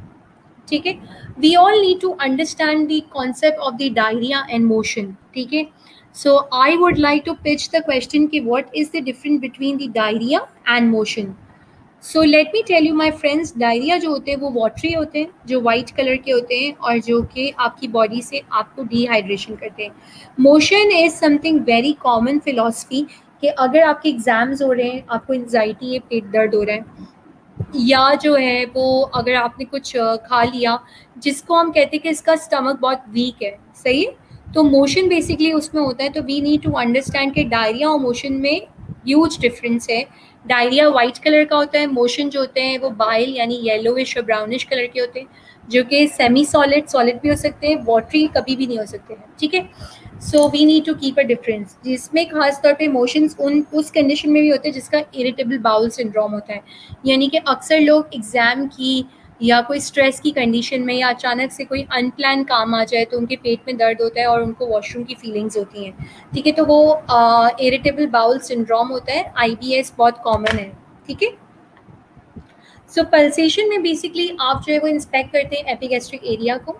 ठीक है। We all need to understand the concept of the diarrhoea and motion, ठीक है। So I would like to pitch the question कि what is the difference between the diarrhea and motion? So let me tell you my friends, diarrhoea जो होते हैं वो watery होते हैं, जो वाइट कलर के होते हैं, और जो कि आपकी बॉडी से आपको डिहाइड्रेशन करते हैं। Motion is something very common philosophy कि अगर आपके एग्जाम्स हो रहे हैं, आपको एंजाइटी है, पेट दर्द हो रहा है, या जो है वो अगर आपने कुछ खा लिया जिसको हम कहते हैं कि इसका स्टमक बहुत वीक है, सही है, तो मोशन बेसिकली उसमें होता है। तो वी नीड टू अंडरस्टैंड कि डायरिया और मोशन में ह्यूज डिफरेंस है। डायरिया वाइट कलर का होता है, मोशन जो होते हैं वो बाइल यानी येलोइश और ब्राउनिश कलर के होते हैं, जो कि सेमी सॉलिड, सॉलिड भी हो सकते हैं, वाटरी कभी भी नहीं हो सकते हैं, ठीक है। So we need to keep a difference, जिसमें खास तौर पे इमोशंस उस कंडीशन में भी होते हैं जिसका इरिटेबल बाउल सिंड्रोम होता है, यानी कि अक्सर लोग एग्ज़ाम की या कोई स्ट्रेस की कंडीशन में या अचानक से कोई अनप्लान काम आ जाए तो उनके पेट में दर्द होता है और उनको वॉशरूम की फीलिंग्स होती हैं, ठीक है। तो वो इरिटेबल बाउल सिंड्रोम होता है, IBS बहुत कॉमन है, ठीक है। सो पल्सेशन में बेसिकली आप जो है वो इंस्पेक्ट करते हैं एपिगैस्ट्रिक एरिया को,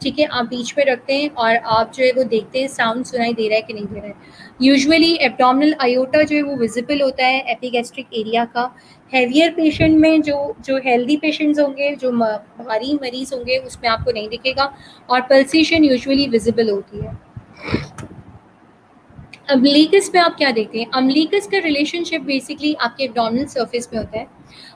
ठीक है, आप बीच पे रखते हैं और आप जो है वो देखते हैं साउंड सुनाई दे रहा है कि नहीं दे रहा है। यूजुअली एब्डोमिनल आयोटा जो है वो विजिबल होता है एपिगैस्ट्रिक एरिया का। हैवियर पेशेंट में जो हेल्दी पेशेंट्स होंगे, जो भारी मरीज होंगे, उसमें आपको नहीं दिखेगा, और पल्सेशन यूजुअली विजिबल होती है। अम्बलिकस में आप क्या देखते हैं? अम्बलिकस का रिलेशनशिप बेसिकली आपके एब्डोमिनल सरफेस में होता है,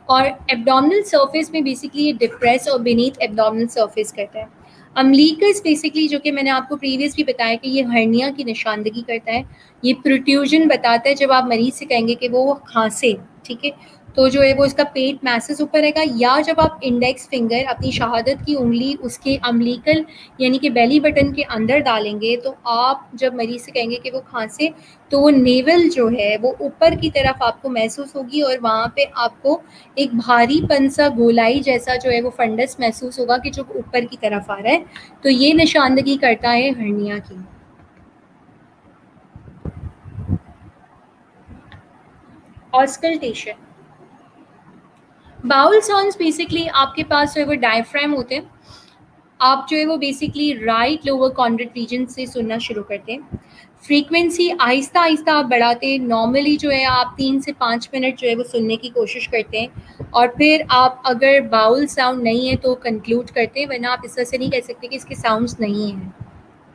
और एब्डोमिनल सरफेस में बेसिकली ये डिप्रेस और बीनीथ एब्डोमिनल सरफेस करता है। अम्बलिकस बेसिकली जो कि मैंने आपको प्रीवियस भी बताया कि ये हर्निया की निशानदगी करता है। ये प्रोट्रूजन बताता है जब आप मरीज से कहेंगे कि वो खांसे, ठीक है, तो जो है वो इसका पेट मैसेज ऊपर रहेगा, या जब आप इंडेक्स फिंगर अपनी शहादत की उंगली उसके अम्बिलिकल यानी कि बेली बटन के अंदर डालेंगे, तो आप जब मरीज से कहेंगे कि वो खांसे, तो वो नेवल जो है वो ऊपर की तरफ आपको महसूस होगी और वहाँ पे आपको एक भारीपन सा गोलाई जैसा जो है वो फंडस महसूस होगा कि जो ऊपर की तरफ आ रहा है। तो ये निशानदगी करता है हर्निया की। ऑस्कल्टेशन, बाउल साउंड्स बेसिकली आपके पास जो है वो डायफ्राम होते हैं। आप जो है वो basically right lower Conrad reason से सुनना शुरू करते हैं। फ्रीक्वेंसी आहिस्ता आहिस्ता आप बढ़ाते हैं। नॉर्मली जो है आप 3 से 5 मिनट जो है वो सुनने की कोशिश करते हैं और फिर आप अगर बाउल साउंड नहीं है तो कंक्लूड करते हैं, वरना आप इस तरह से नहीं कह सकते कि इसके साउंड्स नहीं हैं।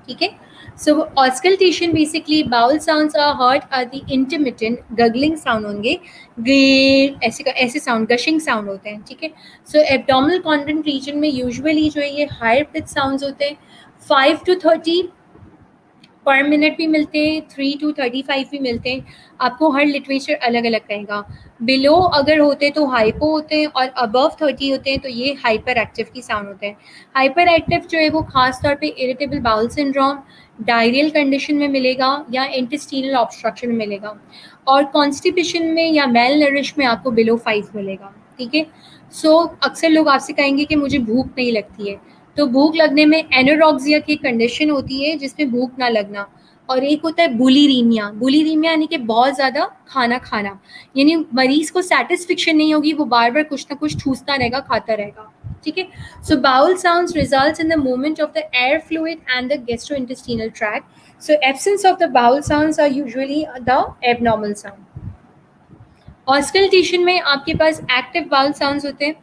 ठीक है। So auscultation basically bowel sounds are heard are the intermittent gurgling sound होंगे, ऐसे साउंड गशिंग साउंड होते हैं। ठीक है। सो एब्डोमिनल कॉन्ड्रेंट रीजन में यूजुअली जो है ये हायर पिच साउंड्स होते हैं। 5 to 30 पर मिनट भी मिलते हैं, 3 to 35 भी मिलते हैं। आपको हर लिटरेचर अलग अलग कहेगा। बिलो अगर होते तो हाइपो होते हैं और अबव 30 होते हैं तो ये हाइपर एक्टिव की साउंड होते हैं। हाइपर एक्टिव जो है वो खास तौर पे irritable bowel syndrome, diarrhoeal condition में मिलेगा या इंटेस्टिनल ऑब्स्ट्रक्शन में मिलेगा, और कॉन्स्टिपेशन में या मेल नरिश में आपको बिलो 5 मिलेगा। ठीक है। सो अक्सर लोग आपसे कहेंगे कि मुझे भूख नहीं लगती है, तो भूख लगने में एनोरेक्सिया की कंडीशन होती है जिसमें भूख ना लगना, और एक होता है बुलिरीमिया। बुलिरीमिया यानी कि बहुत ज़्यादा खाना खाना, यानी मरीज को सेटिस्फेक्शन नहीं होगी, वो बार बार कुछ ना कुछ ठूसता रहेगा, खाता रहेगा। ठीक है। So bowel sounds results in the movement of the air fluid and the gastrointestinal tract. So absence of the bowel sounds are usually the abnormal sound. Auscultation में आपके पास एक्टिव बाउल साउंड्स होते हैं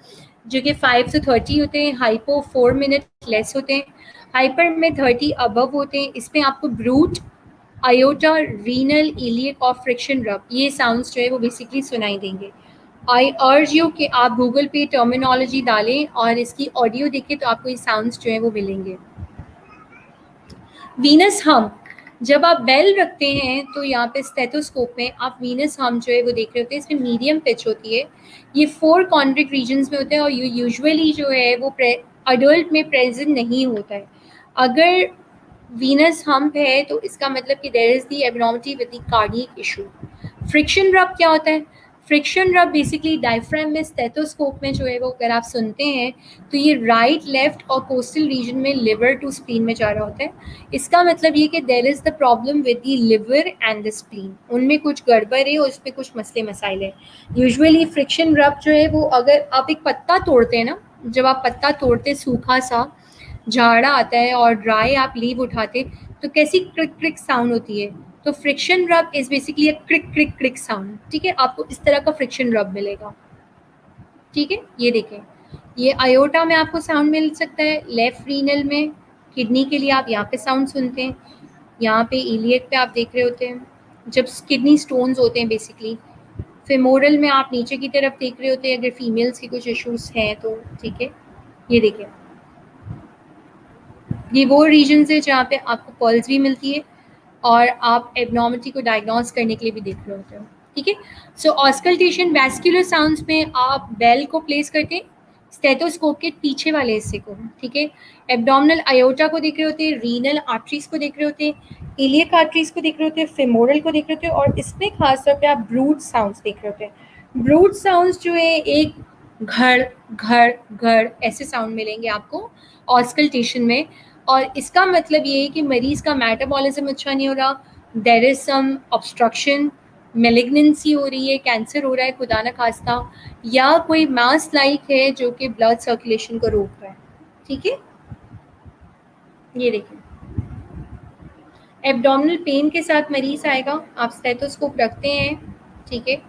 जो कि 5 से 30 होते हैं, हाइपो 4 मिनट लेस होते हैं, हाइपर में 30 अबव होते हैं। इसमें आपको ब्रूट, आयोटा, रीनल, इलियक और फ्रिक्शन रब, ये साउंड्स जो है वो बेसिकली सुनाई देंगे। आई अर्ज यू कि आप गूगल पे टर्मिनोलॉजी डालें और इसकी ऑडियो देखें तो आपको ये साउंड्स जो है वो मिलेंगे। वीनस हम, जब आप बेल रखते हैं तो यहाँ पे स्टेथोस्कोप में आप वीनस हम जो है वो देख रहे होते हैं। इसमें मीडियम पिच होती है, ये 4 कॉन्ड्रिक रीजन्स में होते हैं और यूजुअली जो है वो अडल्ट में प्रेजेंट नहीं होता है। अगर वीनस हम्प है तो इसका मतलब कि there is the abnormality with the cardiac issue. Friction rub क्या होता है? फ्रिक्शन रब बेसिकली डायफ्राम में स्टेथोस्कोप में जो है वो अगर आप सुनते हैं तो ये राइट, लेफ्ट और कोस्टल रीजन में लिवर टू स्प्लीन में जा रहा होता है। इसका मतलब ये कि there is the problem with the liver and the spleen, उनमें कुछ गड़बड़ है और उसमें कुछ मसले मसाइल है। यूजुअली फ्रिक्शन रब जो है वो, अगर आप एक पत्ता तोड़ते हैं ना, जब आप पत्ता तोड़ते सूखा सा झाड़ा आता है और ड्राई आप लीव उठाते तो कैसी क्रिक क्रिक साउंड होती है, तो friction rub is basically a crick crick crick sound. ठीक है। आपको इस तरह का फ्रिक्शन रब मिलेगा। ठीक है। ये देखें, ये आयोटा में आपको साउंड मिल सकता है, लेफ्ट रीनल में, किडनी के लिए आप यहाँ पे साउंड सुनते हैं, यहाँ पे इलियक पे आप देख रहे होते हैं जब किडनी स्टोन्स होते हैं बेसिकली। फेमोरल में आप नीचे की तरफ देख रहे होते हैं अगर फीमेल्स की कुछ इश्यूज हैं तो। ठीक है। ये देखें, ये वो रीजन्स है जहाँ पे आपको पल्स भी मिलती है और आप एबनॉर्मलिटी को डायग्नोज करने के लिए भी देख रहे होते हो। ठीक है। सो ऑस्कल्टेशन वैस्कुलर साउंड्स में आप बेल को प्लेस करते हैं स्टेथोस्कोप के पीछे वाले हिस्से को। ठीक है। एब्डोमिनल आयोटा को देख रहे होते हैं, रीनल आर्टरीज को देख रहे होते हैं, इलियक आर्टरीज को देख रहे होते हैं, फेमोरल को देख रहे होते हैं, और इसमें खास तौर पे आप ब्रूट साउंड्स देख रहे होते हैं। ब्रूट साउंड्स जो है एक घड़ घड़ घड़ ऐसे साउंड मिलेंगे आपको ऑस्कल्टेशन में, और इसका मतलब ये है कि मरीज का मेटाबॉलिज्म अच्छा नहीं हो रहा, there is some obstruction, malignancy हो रही है, कैंसर हो रहा है खुदा न खास्ता, या कोई मास लाइक है जो कि ब्लड सर्कुलेशन को रोक रहा है। ठीक है। ये देखिए, एब्डोमिनल पेन के साथ मरीज आएगा, आप स्टेथोस्कोप रखते हैं। ठीक है।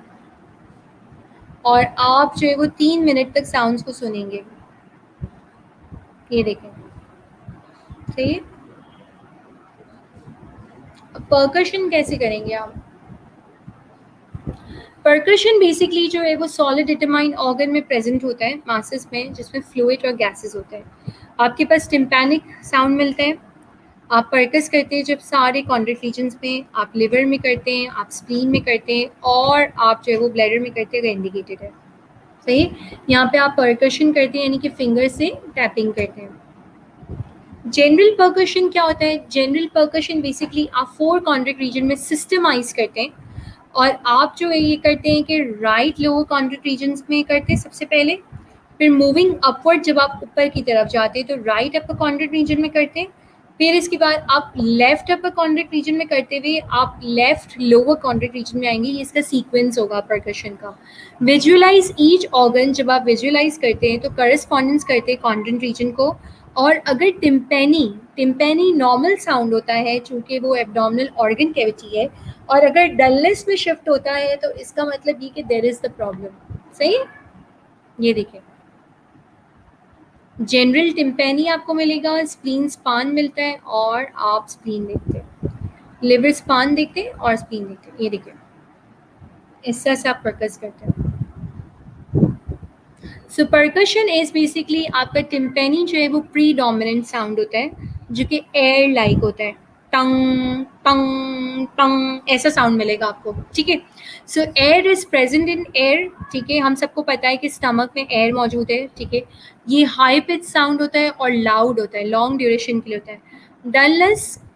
और आप जो है वो 3 मिनट तक साउंड्स को सुनेंगे। ये देखें, सही है। परकशन कैसे करेंगे आप? परकशन बेसिकली जो है वो सॉलिड डिटरमाइन ऑर्गन में प्रेजेंट होता है, मासेस में, जिसमें फ्लूइड और गैसेस होते हैं। आपके पास टिम्पैनिक साउंड मिलता है, आप परकस करते हैं जब सारे कॉन्ड्रेट रीजन्स में, आप लिवर में करते हैं, आप स्प्लीन में करते हैं, और आप जो है वो ब्लैडर में करते हैं अगर इंडिकेटेड है। सही। यहाँ पे आप परकशन करते हैं यानी कि फिंगर से टैपिंग करते हैं। जनरल परकशन क्या होता है? जनरल परकशन बेसिकली आप 4 कॉन्ड्रेट रीजन में सिस्टमाइज करते हैं, और आप जो है ये करते हैं कि राइट लोअर कॉन्ड्रेट रीजन्स में करते हैं सबसे पहले, फिर मूविंग अपवर्ड जब आप ऊपर की तरफ जाते हैं तो राइट अपर कॉन्ड्रेट रीजन में करते हैं, फिर इसके बाद आप लेफ्ट अपर कॉन्ड्रेट रीजन में करते हुए आप लेफ्ट लोअर कॉन्ड्रेट रीजन में आएंगे। ये इसका सीक्वेंस होगा परकशन का। विजुअलाइज ईच ऑर्गन, जब आप विजुअलाइज करते हैं तो करस्पॉन्डेंस करते हैं कॉन्ड्रेट रीजन को। और अगर टिम्पेनी नॉर्मल साउंड होता है चूँकि वो एब्डोमिनल ऑर्गन कैविटी है, और अगर डलनेस में शिफ्ट होता है तो इसका मतलब ये कि देयर इज द प्रॉब्लम। सही है। ये देखिए, जनरल टिम्पेनी आपको मिलेगा, स्प्लीन स्पान मिलता है, और आप स्प्लीन देखते हैं, लिवर स्पान देखते हैं और स्प्लीन देखते हैं। ये देखिए, इस तरह से आप परकस करते हैं। सो परकशन इज बेसिकली आपका टिम्पेनी जो है वो प्रीडोमिनेंट साउंड होता है, जो कि एयर लाइक होता है, टंग टंग टंग ऐसा साउंड मिलेगा आपको। ठीक है। सो air is present in air. ठीक है, हम सबको पता है कि स्टमक में एयर मौजूद है। ठीक है, ये हाई पिच साउंड होता है और लाउड होता है, लॉन्ग ड्यूरेशन के लिए होता है।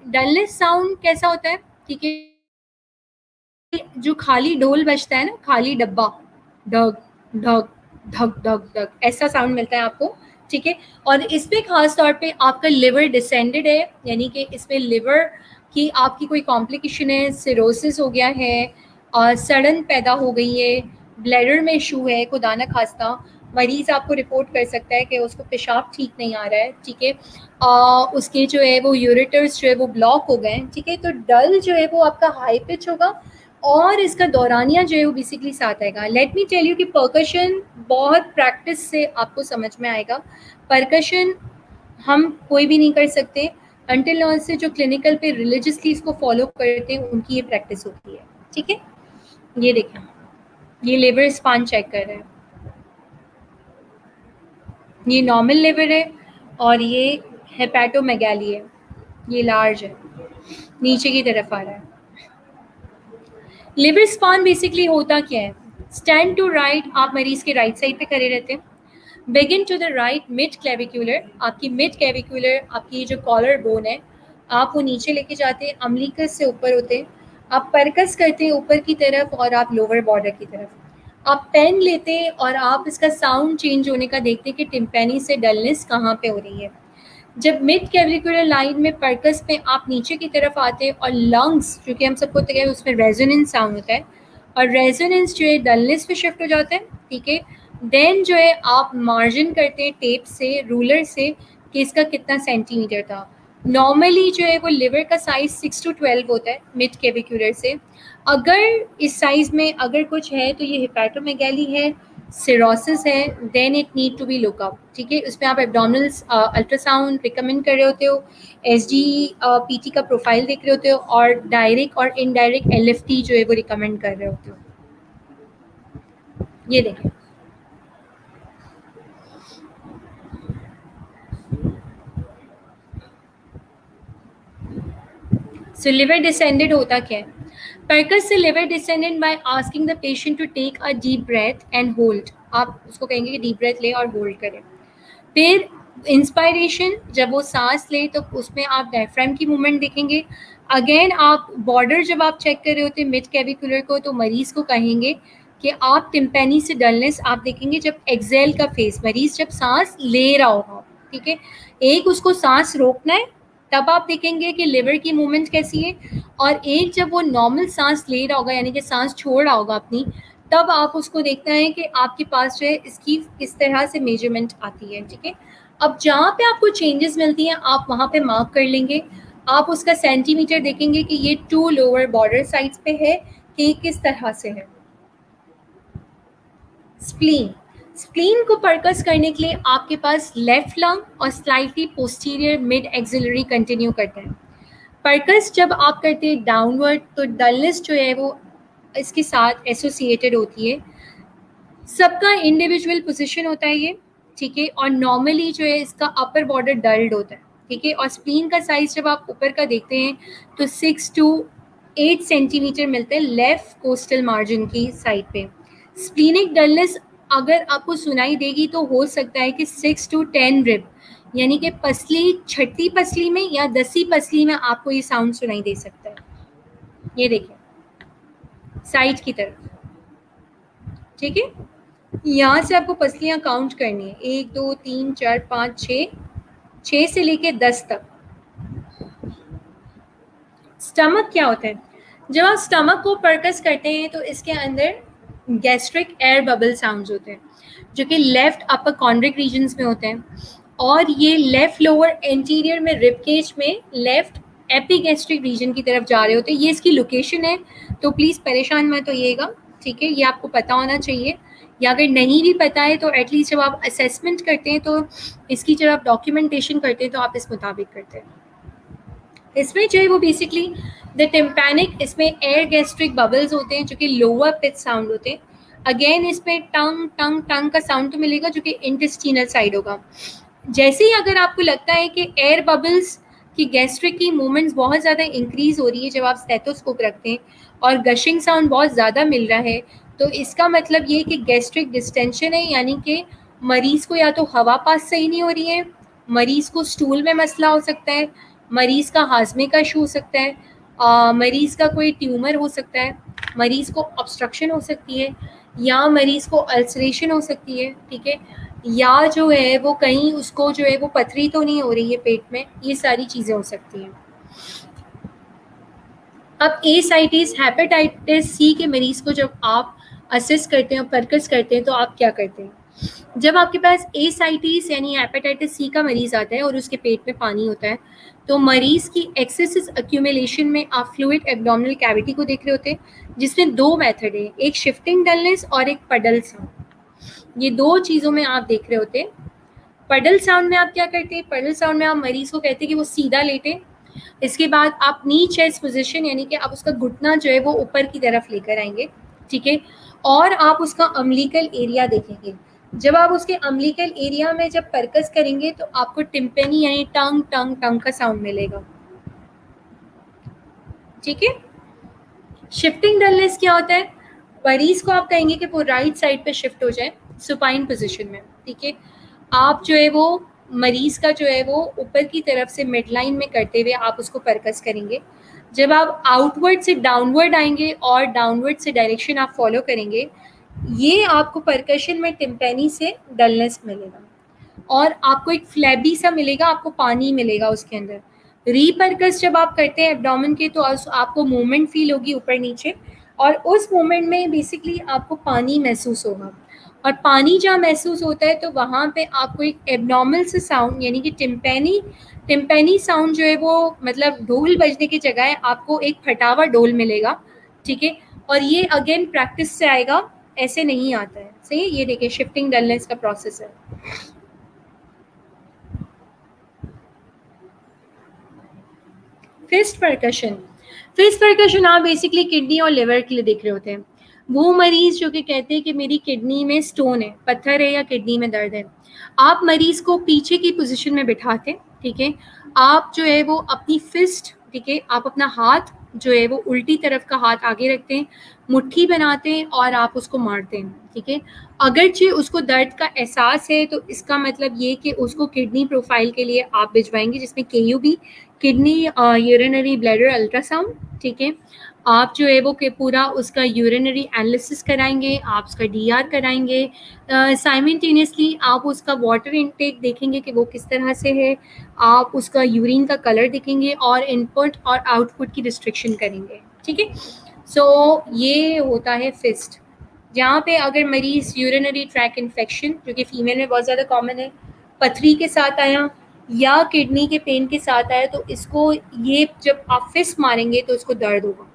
डलनेस साउंड कैसा होता है? ठीक है, जो खाली ढोल बजता है ना, खाली डब्बा, ढग ढग धक धक धक ऐसा साउंड मिलता है आपको। ठीक है, और इसमें खास तौर पे आपका लिवर डिसेंडेड है, यानी कि इसमें लिवर की आपकी कोई कॉम्प्लिकेशन है, सिरोसिस हो गया है, और सड़न पैदा हो गई है, ब्लैडर में इशू है, खुदा न खास्ता मरीज आपको रिपोर्ट कर सकता है कि उसको पेशाब ठीक नहीं आ रहा है। ठीक है, उसके जो है वो यूरेटर्स जो है वो ब्लॉक हो गए। ठीक है, तो डल जो है वो आपका हाई पिच होगा, और इसका दौरानिया जो है वो बेसिकली साथ आएगा। लेट मी टेल यू कि परकशन बहुत प्रैक्टिस से आपको समझ में आएगा। परकशन हम कोई भी नहीं कर सकते अनटिल और से जो क्लिनिकल पे रिलीजियसली इसको फॉलो करते हैं उनकी ये प्रैक्टिस होती है। ठीक है, ये देखें, ये लिवर स्पान चेक कर रहे हैं, ये नॉर्मल लिवर है और ये हेपेटोमेगाली है, ये लार्ज है, नीचे की तरफ आ रहा है। लिवर स्पान बेसिकली होता क्या है? स्टैंड टू राइट, आप मरीज के राइट साइड पे खड़े रहते हैं। Begin to the right mid clavicular, आपकी मिड क्लेविकुलर, आपकी जो कॉलर बोन है, आप वो नीचे लेके जाते हैं, अम्बिलिकस से ऊपर होते हैं, आप परकस करते हैं ऊपर की तरफ और आप लोअर बॉर्डर की तरफ। आप पेन लेते हैं और आप इसका साउंड चेंज होने का देखते हैं कि टिम्पेनी से डलनेस कहाँ पे हो रही है। जब मिड कैविकुलर लाइन में परकस में आप नीचे की तरफ आते हैं और लंग्स, क्योंकि हम सबको तक है उसमें रेजोनेंस साउंड होता है, और रेजोनेंस जो है डलनेस पे शिफ्ट हो जाता है। ठीक है, देन जो है आप मार्जिन करते हैं टेप से, रूलर से, कि इसका कितना सेंटीमीटर था। नॉर्मली जो है वो लिवर का साइज 6 to 12 होता है मिड कैविकुलर से। अगर इस साइज में अगर कुछ है तो ये हेपेटोमेगाली है, सिरोसिस है, then it need to be lookup. ठीक है, उसमें आप एब्डोमिनल अल्ट्रासाउंड रिकमेंड कर रहे होते हो, एसडी पीटी का प्रोफाइल देख रहे होते हो, और डायरेक्ट और इनडायरेक्ट एलएफटी जो है वो रिकमेंड कर रहे होते हो। ये देखें, सो लिवर डिसेंडेड होता क्या है? परकस से liver descended by asking the patient to take a deep breath and hold. आप उसको कहेंगे कि डीप ब्रेथ ले और होल्ड करें। फिर इंस्पायरेशन, जब वो सांस ले तो उसमें आप डायफ्राम की मूवमेंट देखेंगे। अगेन आप बॉर्डर जब आप चेक कर रहे होते हैं मिड कैविकुलर को, तो मरीज को कहेंगे कि आप टिम्पेनी से डलनेस आप देखेंगे जब एक्सेल का फेस, मरीज जब सांस ले रहा होगा। ठीक है, एक उसको सांस रोकना है, तब आप देखेंगे कि लिवर की मूवमेंट कैसी है, और एक जब वो नॉर्मल सांस ले रहा होगा यानी कि सांस छोड़ रहा होगा अपनी, तब आप उसको देखना है कि आपके पास जो है इसकी किस तरह से मेजरमेंट आती है। ठीक है, अब जहाँ पे आपको चेंजेस मिलती हैं आप वहाँ पे मार्क कर लेंगे। आप उसका सेंटीमीटर देखेंगे कि ये 2 लोअर बॉर्डर साइड्स पे है कि किस तरह से है। स्प्लीन को परकस करने के लिए आपके पास लेफ्ट लंग और slightly posterior mid axillary continue करते हैं। परकस जब आप करते हैं डाउनवर्ड तो डलनेस जो है वो इसके साथ एसोसिएटेड होती है। सबका इंडिविजुअल पोजीशन होता है ये। ठीक है, और नॉर्मली जो है इसका अपर बॉर्डर डल्ड होता है। ठीक है। और स्प्लीन का साइज जब आप ऊपर का देखते हैं तो 6 to 8 सेंटीमीटर मिलते हैं लेफ्ट कोस्टल मार्जिन की साइड पे। स्प्लीनिक डलनेस अगर आपको सुनाई देगी तो हो सकता है कि 6 to 10 रिब, यानी कि पसली, छठी पसली में या 10वीं पसली में आपको ये साउंड सुनाई दे सकता है। ये देखिए साइड की तरफ, ठीक है। यहाँ से आपको पसलियाँ काउंट करनी है, 1 2 3 4 5 6 से लेके 10 तक। स्टमक क्या होता है? जब आप स्टमक को परकस करते हैं तो इसके अंदर गैस्ट्रिक एयर बबल साउंड्स होते हैं जो कि लेफ्ट अपर कॉन्ड्रिक रीजन्स में होते हैं, और ये लेफ्ट लोअर एंटीरियर में रिब केज में लेफ्ट एपिगैस्ट्रिक रीजन की तरफ जा रहे होते हैं। ये इसकी लोकेशन है, तो प्लीज़ परेशान मत होइएगा, ठीक है। ये आपको पता होना चाहिए, या अगर नहीं भी पता है तो एटलीस्ट जब आप असेसमेंट करते हैं तो इसकी जब आप डॉक्यूमेंटेशन करते हैं तो आप इस मुताबिक करते हैं। इसमें जो है वो बेसिकली द टिम्पैनिक, इसमें एयर गैस्ट्रिक बबल्स होते हैं जो कि लोअर पिच साउंड होते हैं। अगेन इसमें टंग टंग टंग का साउंड तो मिलेगा जो कि इंटेस्टिनल साइड होगा। जैसे ही अगर आपको लगता है कि एयर बबल्स की गैस्ट्रिक की मूवमेंट्स बहुत ज़्यादा इंक्रीज हो रही है जब आप स्टेथोस्कोप रखते हैं और गशिंग साउंड बहुत ज़्यादा मिल रहा है, तो इसका मतलब ये कि गैस्ट्रिक डिस्टेंशन है, यानी कि मरीज़ को या तो हवा पास सही नहीं हो रही है, मरीज़ को स्टूल में मसला हो सकता है, मरीज़ का हाजमे का इशू हो सकता है, मरीज़ का कोई ट्यूमर हो सकता है, मरीज़ को ऑब्स्ट्रक्शन हो सकती है, या मरीज़ को अल्सरेशन हो सकती है, ठीक है, या जो है वो कहीं उसको जो है वो पथरी तो नहीं हो रही है पेट में, ये सारी चीज़ें हो सकती हैं। अब एसाइटिस, हेपेटाइटिस सी के मरीज़ को जब आप असेस करते हैं और परकस करते हैं तो आप क्या करते हैं? जब आपके पास एसाइटिस यानी हेपेटाइटिस सी का मरीज़ आता है और उसके पेट में पानी होता है, तो मरीज़ की एक्सेसिव एक्यूमुलेशन में आप फ्लूइड एब्डोमिनल कैविटी को देख रहे होते हैं, जिसमें 2 मेथड है, एक शिफ्टिंग डलनेस और एक पडल साउंड। ये 2 चीज़ों में आप देख रहे होते हैं। पडल साउंड में आप क्या करते हैं? पडल साउंड में आप मरीज़ को कहते हैं कि वो सीधा लेटे, इसके बाद आप नी चेस्ट पोजीशन यानी कि आप उसका घुटना जो है वो ऊपर की तरफ लेकर आएंगे, ठीक है, और आप उसका अम्बिलिकल एरिया देखेंगे। जब आप उसके अम्बिलिकल एरिया में जब परकस करेंगे तो आपको टिम्पेनी यानी टंग टंग टंग का साउंड मिलेगा, ठीक है। शिफ्टिंग डलनेस क्या होता है? मरीज को आप कहेंगे कि वो राइट साइड पे शिफ्ट हो जाए सुपाइन पोजीशन में, ठीक है। आप जो है वो मरीज का जो है वो ऊपर की तरफ से मिड लाइन में करते हुए आप उसको परकस करेंगे। जब आप आउटवर्ड से डाउनवर्ड आएंगे और डाउनवर्ड से डायरेक्शन आप फॉलो करेंगे, ये आपको परकशन में टिम्पेनी से डलनेस मिलेगा और आपको एक फ्लैबी सा मिलेगा, आपको पानी मिलेगा उसके अंदर। रीपरकस जब आप करते हैं एब्डोमेन के तो आपको मूवमेंट फील होगी ऊपर नीचे, और उस मूवमेंट में बेसिकली आपको पानी महसूस होगा, और पानी जहाँ महसूस होता है तो वहाँ पे आपको एक एब्नॉर्मल से साउंड यानी कि टिम्पेनी साउंड जो है वो मतलब ढोल बजने की जगह आपको एक फटावा ढोल मिलेगा, ठीक है। और ये अगेन प्रैक्टिस से आएगा, ऐसे नहीं आता है, सही है। ये देखिए शिफ्टिंग डलनेस का प्रोसेस है। फिस्ट परकशन आप बेसिकली किडनी और लिवर के लिए देख रहे होते हैं। वो मरीज जो कि कहते हैं कि मेरी किडनी में स्टोन है, पत्थर है या किडनी में दर्द है, आप मरीज को पीछे की पोजीशन में बिठाते हैं, ठीक है। आप जो है वो अपनी फिस्ट, ठीक है, आप अपना हाथ जो है वो उल्टी तरफ का हाथ आगे रखते हैं, मुट्ठी बनाते हैं और आप उसको मारते हैं, ठीक है। अगरचे उसको दर्द का एहसास है तो इसका मतलब ये कि उसको किडनी प्रोफाइल के लिए आप भिजवाएंगे, जिसमें KUB, kidney urinary bladder ultrasound, ठीक है। आप जो है वो कि पूरा उसका यूरिनरी एनालिसिस कराएंगे, आप उसका DR कराएंगे, साइमल्टेनियसली आप उसका वाटर इनटेक देखेंगे कि वो किस तरह से है, आप उसका यूरिन का कलर देखेंगे और इनपुट और आउटपुट की रिस्ट्रिक्शन करेंगे, ठीक है। सो ये होता है फिस्ट, जहाँ पे अगर मरीज यूरिनरी ट्रैक इन्फेक्शन जो कि फीमेल में बहुत ज़्यादा कॉमन है, पथरी के साथ आया या किडनी के पेन के साथ आया, तो इसको ये जब आप फिस्ट मारेंगे तो इसको दर्द होगा।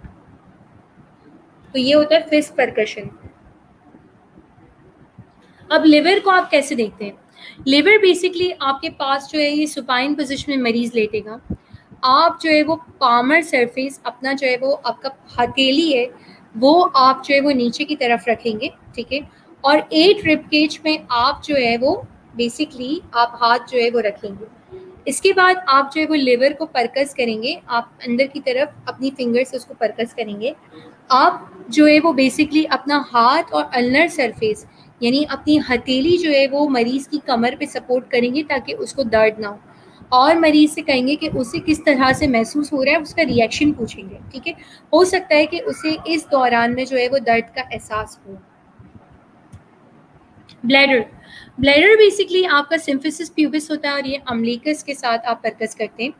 तो ये होता है फिस्ट परकशन। अब लिवर को आप कैसे देखते हैं? लिवर बेसिकली आपके पास जो है ये सुपाइन पोजीशन में मरीज लेटेगा, आप जो है वो पामर सरफेस अपना जो है वो आपका हथेली है वो आप जो है वो नीचे की तरफ रखेंगे, ठीक है, और 8 रिब केज में आप जो है वो बेसिकली आप हाथ जो है वो रखेंगे। इसके बाद आप जो है वो लिवर को परकस करेंगे, आप अंदर की तरफ अपनी फिंगर से उसको परकस करेंगे। आप जो है वो बेसिकली अपना हाथ और अल्नर सरफेस यानी अपनी हथेली जो है वो मरीज़ की कमर पे सपोर्ट करेंगे ताकि उसको दर्द ना हो, और मरीज़ से कहेंगे कि उसे किस तरह से महसूस हो रहा है, उसका रिएक्शन पूछेंगे, ठीक है। हो सकता है कि उसे इस दौरान में जो है वो दर्द का एहसास हो। ब्लैडर, ब्लैडर बेसिकली आपका सिम्फिसिस प्यूबिस होता है और ये अम्बिलिकस के साथ आप परकस करते हैं।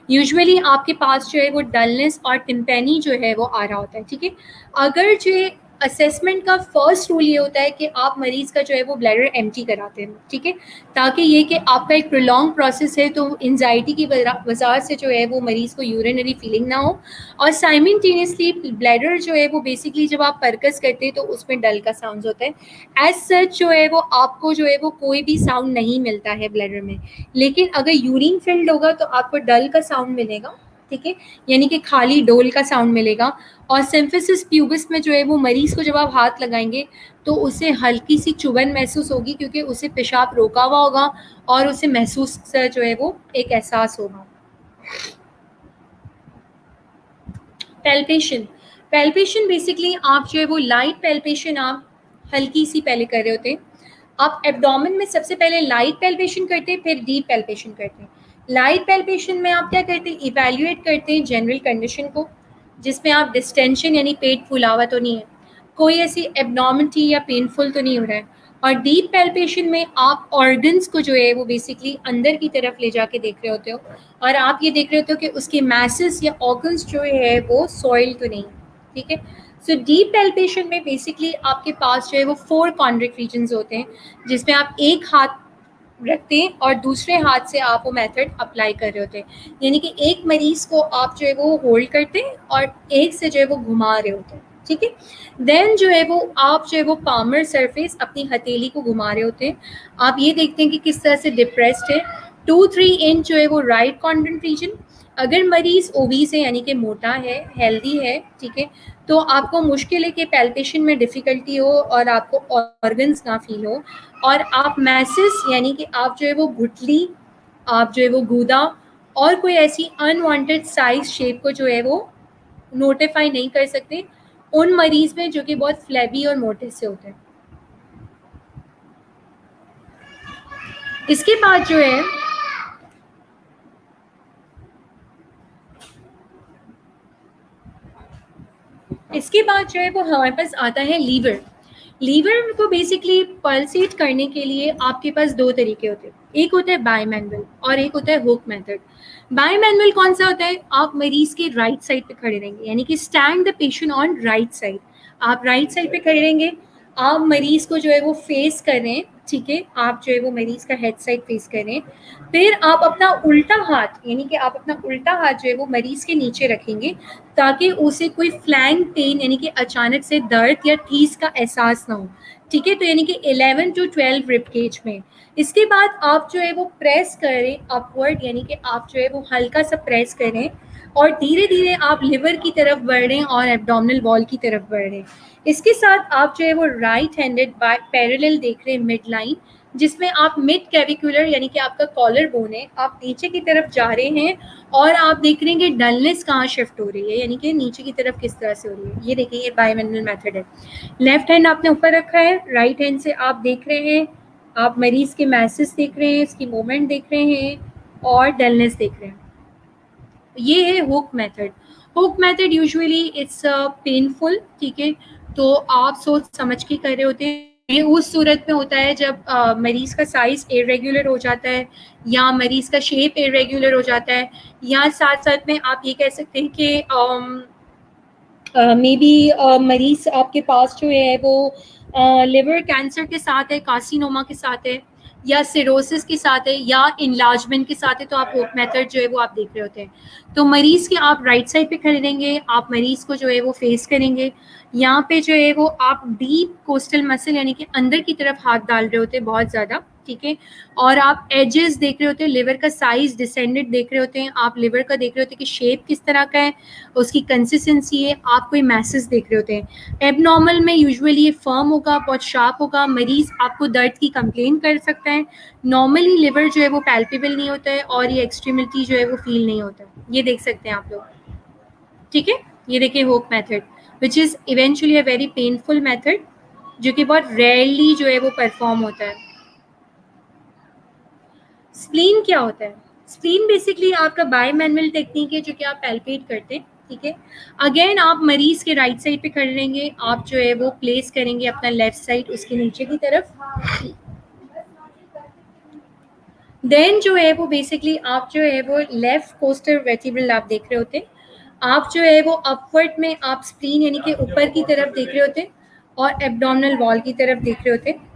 यूजुअली आपके पास जो है वो डलनेस और टिम्पेनी जो है वो आ रहा होता है, ठीक है। अगर जो असेसमेंट का फर्स्ट रूल ये होता है कि आप मरीज का जो है वो ब्लैडर एम्प्टी कराते हैं, ठीक है, ताकि ये कि आपका एक प्रोलॉन्ग प्रोसेस है तो एंजाइटी की वजह से जो है वो मरीज को यूरिनरी फीलिंग ना हो, और साइमल्टेनियसली ब्लैडर जो है वो बेसिकली जब आप परकस करते हैं तो उसमें डल का साउंड होता है। एज सच जो है वो आपको जो है वो कोई भी साउंड नहीं मिलता है ब्लैडर में, लेकिन अगर यूरिन फिल्ड होगा तो आपको डल का साउंड मिलेगा, ठीक है, यानी कि खाली डोल का साउंड मिलेगा। और सिम्फिसिस प्यूबिस में जो है वो मरीज को जब आप हाथ लगाएंगे तो उसे हल्की सी चुभन महसूस होगी क्योंकि उसे पेशाब रोका हुआ होगा और उसे महसूस जो है वो एक एहसास होगा। पैल्पेशन, पैल्पेशन बेसिकली आप जो है वो लाइट पैल्पेशन आप हल्की सी पहले कर रहे होते हैं। आप एब्डोमेन में सबसे पहले लाइट पैल्पेशन करते हैं, फिर डीप पैल्पेशन करते हैं। लाइट पैल्पेशन में आप क्या करते हैं, इवैल्यूएट करते हैं जनरल कंडीशन को, जिसमें आप डिस्टेंशन यानी पेट फूला हुआ तो नहीं है, कोई ऐसी एब्नॉर्मलिटी या पेनफुल तो नहीं हो रहा है। और डीप पैल्पेशन में आप ऑर्गन्स को जो है वो बेसिकली अंदर की तरफ ले जाके देख रहे होते हो, और आप ये देख रहे होते हो कि उसके मैसेस या ऑर्गन्स जो है वो सॉइल तो नहीं, ठीक है। सो डीप पैल्पेशन में बेसिकली आपके पास जो है वो 4 कॉन्ड्रिक रीजन्स होते हैं, जिसमें आप एक हाथ रखते हैं और दूसरे हाथ से आप वो मेथड अप्लाई कर रहे होते हैं, यानी कि एक मरीज को आप जो है वो होल्ड करते हैं और एक से जो है वो घुमा रहे होते हैं, ठीक है। देन जो है वो आप जो है वो पामर सरफेस अपनी हथेली को घुमा रहे होते हैं। आप ये देखते हैं कि किस तरह से डिप्रेस्ड है। 2-3 इंच जो है वो राइट कॉन्ड्रेंट रीजन। अगर मरीज ओबीस है यानी कि मोटा है, हेल्दी है, ठीक है, तो आपको मुश्किल है कि पैल्पेशन में डिफ़िकल्टी हो और आपको ऑर्गन्स ना फील हो, और आप मैसेस यानी कि आप जो है वो गुठली, आप जो है वो गूदा और कोई ऐसी अनवांटेड साइज शेप को जो है वो नोटिफाई नहीं कर सकते उन मरीज में जो कि बहुत फ्लैबी और मोटे से होते हैं। इसके बाद जो है वो हमारे पास आता है लीवर। लीवर को बेसिकली पल्सेट करने के लिए आपके पास 2 तरीके होते हैं, एक होता है बाय मैनुअल और एक होता है हुक मेथड। बाय मैनुअल कौन सा होता है, आप मरीज के राइट साइड पे खड़े रहेंगे, यानी कि stand the patient on right side. आप राइट साइड पे खड़े रहेंगे, आप मरीज को जो है वो फेस कर रहे हैं, ठीक है, आप जो है वो मरीज का हेड साइड फेस कर रहे हैं। फिर आप अपना उल्टा हाथ यानी कि आप अपना उल्टा हाथ जो है वो मरीज के नीचे रखेंगे ताकि उसे कोई फ्लैंक पेन यानी कि अचानक से दर्द या ठीस का एहसास ना हो, ठीक है। तो यानी कि 11 to 12 रिब केज में। इसके बाद आप जो है वो प्रेस करें अपवर्ड, यानी कि आप जो है वो हल्का सा प्रेस करें और धीरे धीरे आप लिवर की तरफ बढ़ रहे हैं और एब्डोमिनल वॉल की तरफ बढ़ रहे हैं। इसके साथ आप जो है वो राइट हैंडेड बाय पैरेलल देख रहे हैं मिड लाइन, जिसमें आप मिड कैविकुलर यानी कि आपका कॉलर बोन है, आप नीचे की तरफ जा रहे हैं और आप देख रहे हैं कि डलनेस कहाँ शिफ्ट हो रही है, यानी कि नीचे की तरफ किस तरह से हो रही है। ये देखिए, ये बायमैनुअल मेथड है। लेफ्ट हैंड आपने ऊपर रखा है, राइट हैंड से आप देख रहे हैं, आप मरीज के मैसेज देख रहे हैं, इसकी मूवमेंट देख रहे हैं और डलनेस देख रहे हैं। ये है hook method. Hook method usually it's painful, ठीक है, तो आप सोच समझ के कर रहे होते हैं। ये उस सूरत में होता है जब मरीज का साइज इरेगुलर हो जाता है या मरीज का शेप इरेगुलर हो जाता है, या साथ साथ में आप ये कह सकते हैं कि मे बी मरीज आपके पास जो है वो लिवर कैंसर के साथ है, कार्सिनोमा के साथ है, या सिरोसिस के साथ है, या इनलार्जमेंट के साथ है, तो आप हुक मेथड जो है वो आप देख रहे होते हैं। तो मरीज के आप राइट साइड पे खड़े रहेंगे, आप मरीज को जो है वो फेस करेंगे, यहाँ पे जो है वो आप डीप कोस्टल मसल यानी कि अंदर की तरफ हाथ डाल रहे होते हैं बहुत ज़्यादा, ठीक है, और आप एजेस देख रहे होते हैं, लिवर का साइज डिसेंडेड देख रहे होते हैं, आप लिवर का देख रहे होते हैं कि शेप किस तरह का है, उसकी कंसिस्टेंसी है, आप कोई मैसेज देख रहे होते हैं। एबनॉर्मल में यूजुअली ये फर्म होगा, बहुत शार्प होगा, मरीज आपको दर्द की कंप्लेन कर सकता है। नॉर्मली लिवर जो है वो पैल्पेबल नहीं होता है और ये एक्सट्रीमिटी जो है वो फील नहीं होता है। ये देख सकते हैं आप लोग, ठीक है। ये देखिए hope method which is eventually a very painful method, जो कि बहुत रेयरली जो है वो परफॉर्म होता है। स्प्लीन क्या होता है? स्प्लीन बेसिकली आपका बायोमैनुअल टेक्निक है जो कि आप पैल्पेट करते हैं, ठीक है। अगेन आप मरीज के राइट साइड पे खड़े रहेंगे, आप जो है वो प्लेस करेंगे अपना लेफ्ट साइड उसके नीचे की तरफ। देन जो है वो बेसिकली आप जो है वो लेफ्ट कोस्टर वर्टिब्रल आप देख रहे होते हैं, आप जो है वो अपवर्ड में आप स्प्लीन यानी कि ऊपर की तरफ देख रहे होते हैं और एब्डोमिनल वॉल की तरफ देख रहे होते हैं।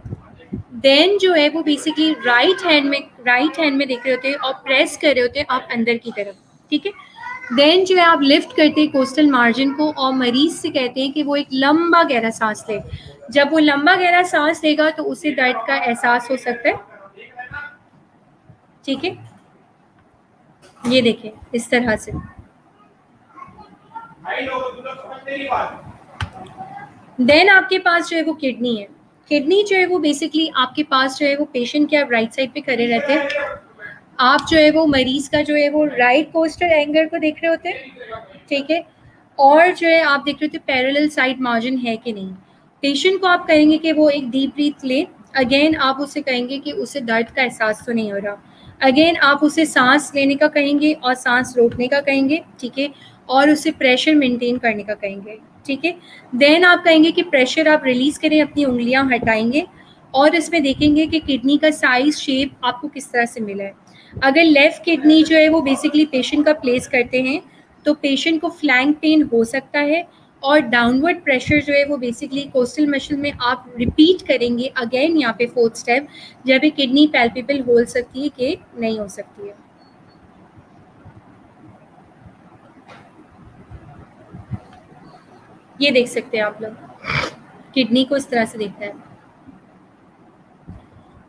देन जो है वो बेसिकली राइट हैंड में देख रहे होते हैं और प्रेस कर रहे होते हैं आप अंदर की तरफ, ठीक है। देन जो है आप लिफ्ट करते हैं कोस्टल मार्जिन को और मरीज से कहते हैं कि वो एक लंबा गहरा सांस ले। जब वो लंबा गहरा सांस लेगा तो उसे दर्द का एहसास हो सकता है, ठीक है। ये देखें इस तरह से। देन आपके पास जो है वो किडनी है। किडनी जो है वो बेसिकली आपके पास जो है वो पेशेंट के आप राइट साइड पे खड़े रहते हैं, आप जो है वो मरीज का जो है वो राइट कोस्टल एंगल को देख रहे होते हैं, ठीक है, और जो है आप देख रहे होते हैं पैरेलल साइड मार्जिन है कि नहीं। पेशेंट को आप कहेंगे कि वो एक डीप ब्रीथ ले। अगेन आप उसे कहेंगे कि उसे दर्द का एहसास तो नहीं हो रहा। अगेन आप उसे सांस लेने का कहेंगे और सांस रोकने का कहेंगे, ठीक है, और उसे प्रेशर मेंटेन करने का कहेंगे, ठीक है। देन आप कहेंगे कि प्रेशर आप रिलीज करें, अपनी उंगलियां हटाएंगे और इसमें देखेंगे कि किडनी का साइज शेप आपको किस तरह से मिला है। अगर लेफ्ट किडनी जो है वो बेसिकली पेशेंट का प्लेस करते हैं तो पेशेंट को फ्लैंक पेन हो सकता है और डाउनवर्ड प्रेशर जो है वो बेसिकली कोस्टल मसल में आप रिपीट करेंगे अगेन यहाँ पे फोर्थ स्टेप, जब ये किडनी पैल्पेबल हो सकती है कि नहीं हो सकती है। ये देख सकते हैं आप लोग, किडनी को इस तरह से देखना है।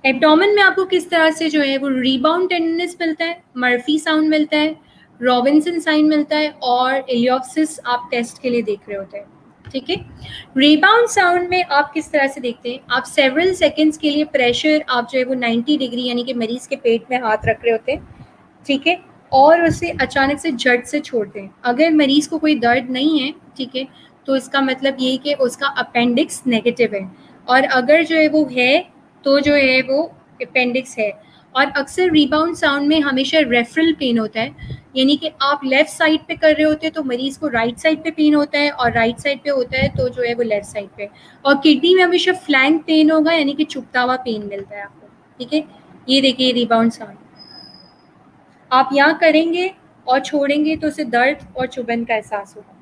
एब्डोमेन में आपको किस तरह से जो है वो रीबाउंड टेंडनेस मिलता है, मर्फी साउंड मिलता है, रॉबिन्सन साइन मिलता है और इलियोप्सिस आप टेस्ट के लिए देख रहे होते हैं, ठीक है। रीबाउंड साउंड में आप किस तरह से देखते हैं, आप सेवरल सेकंड्स के लिए प्रेशर आप जो है वो 90 डिग्री यानी कि मरीज के पेट में हाथ रख रहे होते हैं, ठीक है, और उसे अचानक से झट से छोड़ दें। अगर मरीज को कोई दर्द नहीं है, ठीक है, तो इसका मतलब ये कि उसका अपेंडिक्स नेगेटिव है, और अगर जो है वो है तो जो है वो अपेंडिक्स है। और अक्सर रिबाउंड साउंड में हमेशा रेफरल पेन होता है, यानी कि आप लेफ्ट साइड पे कर रहे होते हैं तो मरीज को राइट साइड पे पेन होता है और राइट साइड पे होता है तो जो है वो लेफ्ट साइड पे। और किडनी में हमेशा फ्लैंक पेन होगा यानी कि चुभता हुआ पेन मिलता है आपको, ठीक है। ये देखिए रिबाउंड साउंड आप यहाँ करेंगे और छोड़ेंगे तो उसे दर्द और चुभन का एहसास होगा।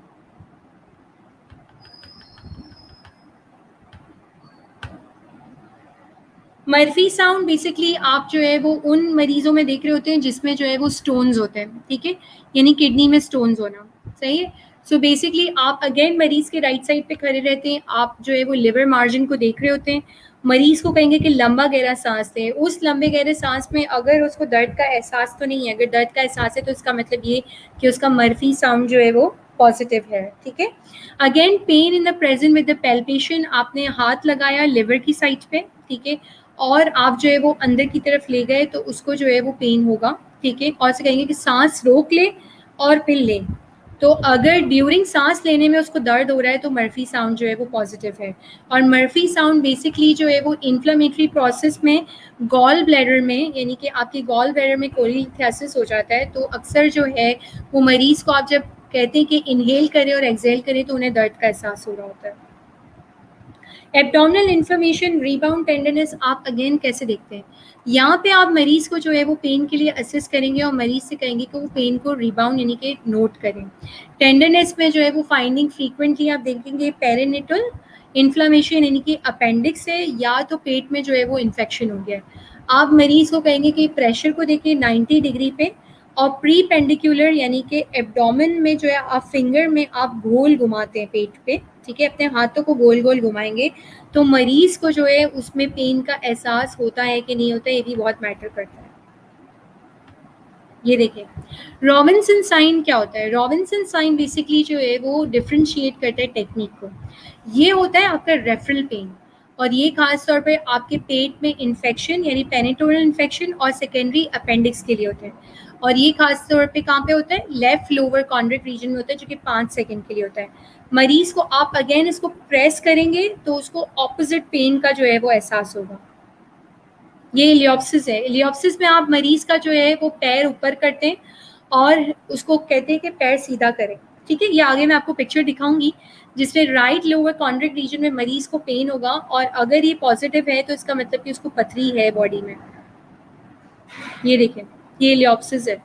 मर्फी साउंड बेसिकली आप जो है वो उन मरीजों में देख रहे होते हैं जिसमें जो है वो स्टोन्स होते हैं, ठीक है, यानी किडनी में स्टोन्स होना, सही है। सो बेसिकली आप अगेन मरीज के राइट साइड पे खड़े रहते हैं, आप जो है वो लिवर मार्जिन को देख रहे होते हैं, मरीज को कहेंगे कि लंबा गहरा सांस लें। उस लंबे गहरे सांस में अगर उसको दर्द का एहसास तो नहीं है, अगर दर्द का एहसास है तो इसका मतलब ये कि उसका मर्फी साउंड जो है वो पॉजिटिव है, ठीक है। Again pain in the present with the palpation, आपने हाथ लगाया लिवर की साइड पे, ठीक है, और आप जो है वो अंदर की तरफ ले गए तो उसको जो है वो पेन होगा, ठीक है, और से कहेंगे कि सांस रोक ले और फिर ले। तो अगर ड्यूरिंग सांस लेने में उसको दर्द हो रहा है तो मर्फी साउंड जो है वो पॉजिटिव है। और मर्फी साउंड बेसिकली जो है वो इन्फ्लेमेटरी प्रोसेस में गॉल ब्लैडर में यानी कि आपके गॉल ब्लैडर में कोलिथियासिस हो जाता है, तो अक्सर जो है वो मरीज को आप जब कहते हैं कि इनहेल करें और एक्सहेल करें तो उन्हें दर्द का एहसास हो रहा होता है। एब्डोमिनल इन्फ्लेमेशन, रिबाउंड टेंडरनेस आप अगेन कैसे देखते हैं, यहाँ पे आप मरीज को जो है वो पेन के लिए असिस्ट करेंगे और मरीज से कहेंगे कि वो पेन को रिबाउंड यानी कि नोट करें। टेंडरनेस में जो है वो फाइंडिंग फ्रीक्वेंटली आप देखेंगे पेरिनेटल इन्फ्लेमेशन यानी कि अपेंडिक्स है या तो पेट में जो है वो इन्फेक्शन हो गया है। आप मरीज को कहेंगे कि प्रेशर को देखिए 90 डिग्री पे और प्री पेंडिकुलर यानी कि एब्डोमेन में जो है आप फिंगर में आप गोल घुमाते हैं पेट पे, ठीक है, अपने हाथों को गोल गोल घुमाएंगे तो मरीज को जो है उसमें पेन का एहसास होता है कि नहीं होता है, ये भी बहुत मैटर करता है। ये देखें, रॉबिन्सन साइन क्या होता है? रॉबिन्सन साइन बेसिकली जो है वो डिफ्रेंशिएट करता है टेक्निक को। ये होता है आपका रेफरल पेन, और ये खास तौर पे आपके पेट में इन्फेक्शन यानी पेनिटोरल इन्फेक्शन और सेकेंडरी अपेंडिक्स के लिए होता है। और ये खास तौर पे कहाँ पे होता है? लेफ्ट लोअर कॉन्ड्रिक रीजन में होता है, जो कि 5 सेकंड के लिए होता है। मरीज को आप अगेन इसको प्रेस करेंगे तो उसको ऑपोजिट पेन का जो है वो एहसास होगा। ये इलियोप्सिस है। इलियोप्सिस में आप मरीज का जो है वो पैर ऊपर करते हैं और उसको कहते हैं कि पैर सीधा करें। ठीक है, ये आगे मैं आपको पिक्चर दिखाऊंगी जिसमें राइट लोअर कॉन्ड्रिक रीजन में मरीज को पेन होगा, और अगर ये पॉजिटिव है तो इसका मतलब कि उसको पथरी है बॉडी में। ये देखें, ये इलियोप्सिस है।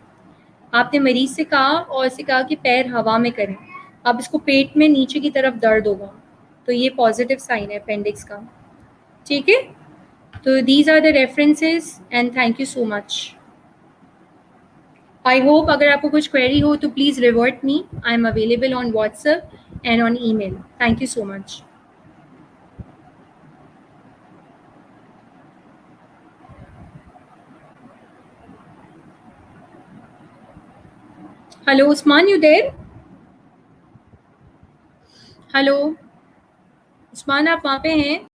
आपने मरीज से कहा और इसे कहा कि पैर हवा में करें, अब इसको पेट में नीचे की तरफ दर्द होगा, तो ये पॉजिटिव साइन है अपेंडिक्स का। ठीक है, तो these are the references and thank you so much. I hope अगर आपको कुछ query हो तो please revert me. I am available on WhatsApp and on email. Thank you so much. Hello, Usman, you there? Hello, Usman, आप वहाँ पे हैं?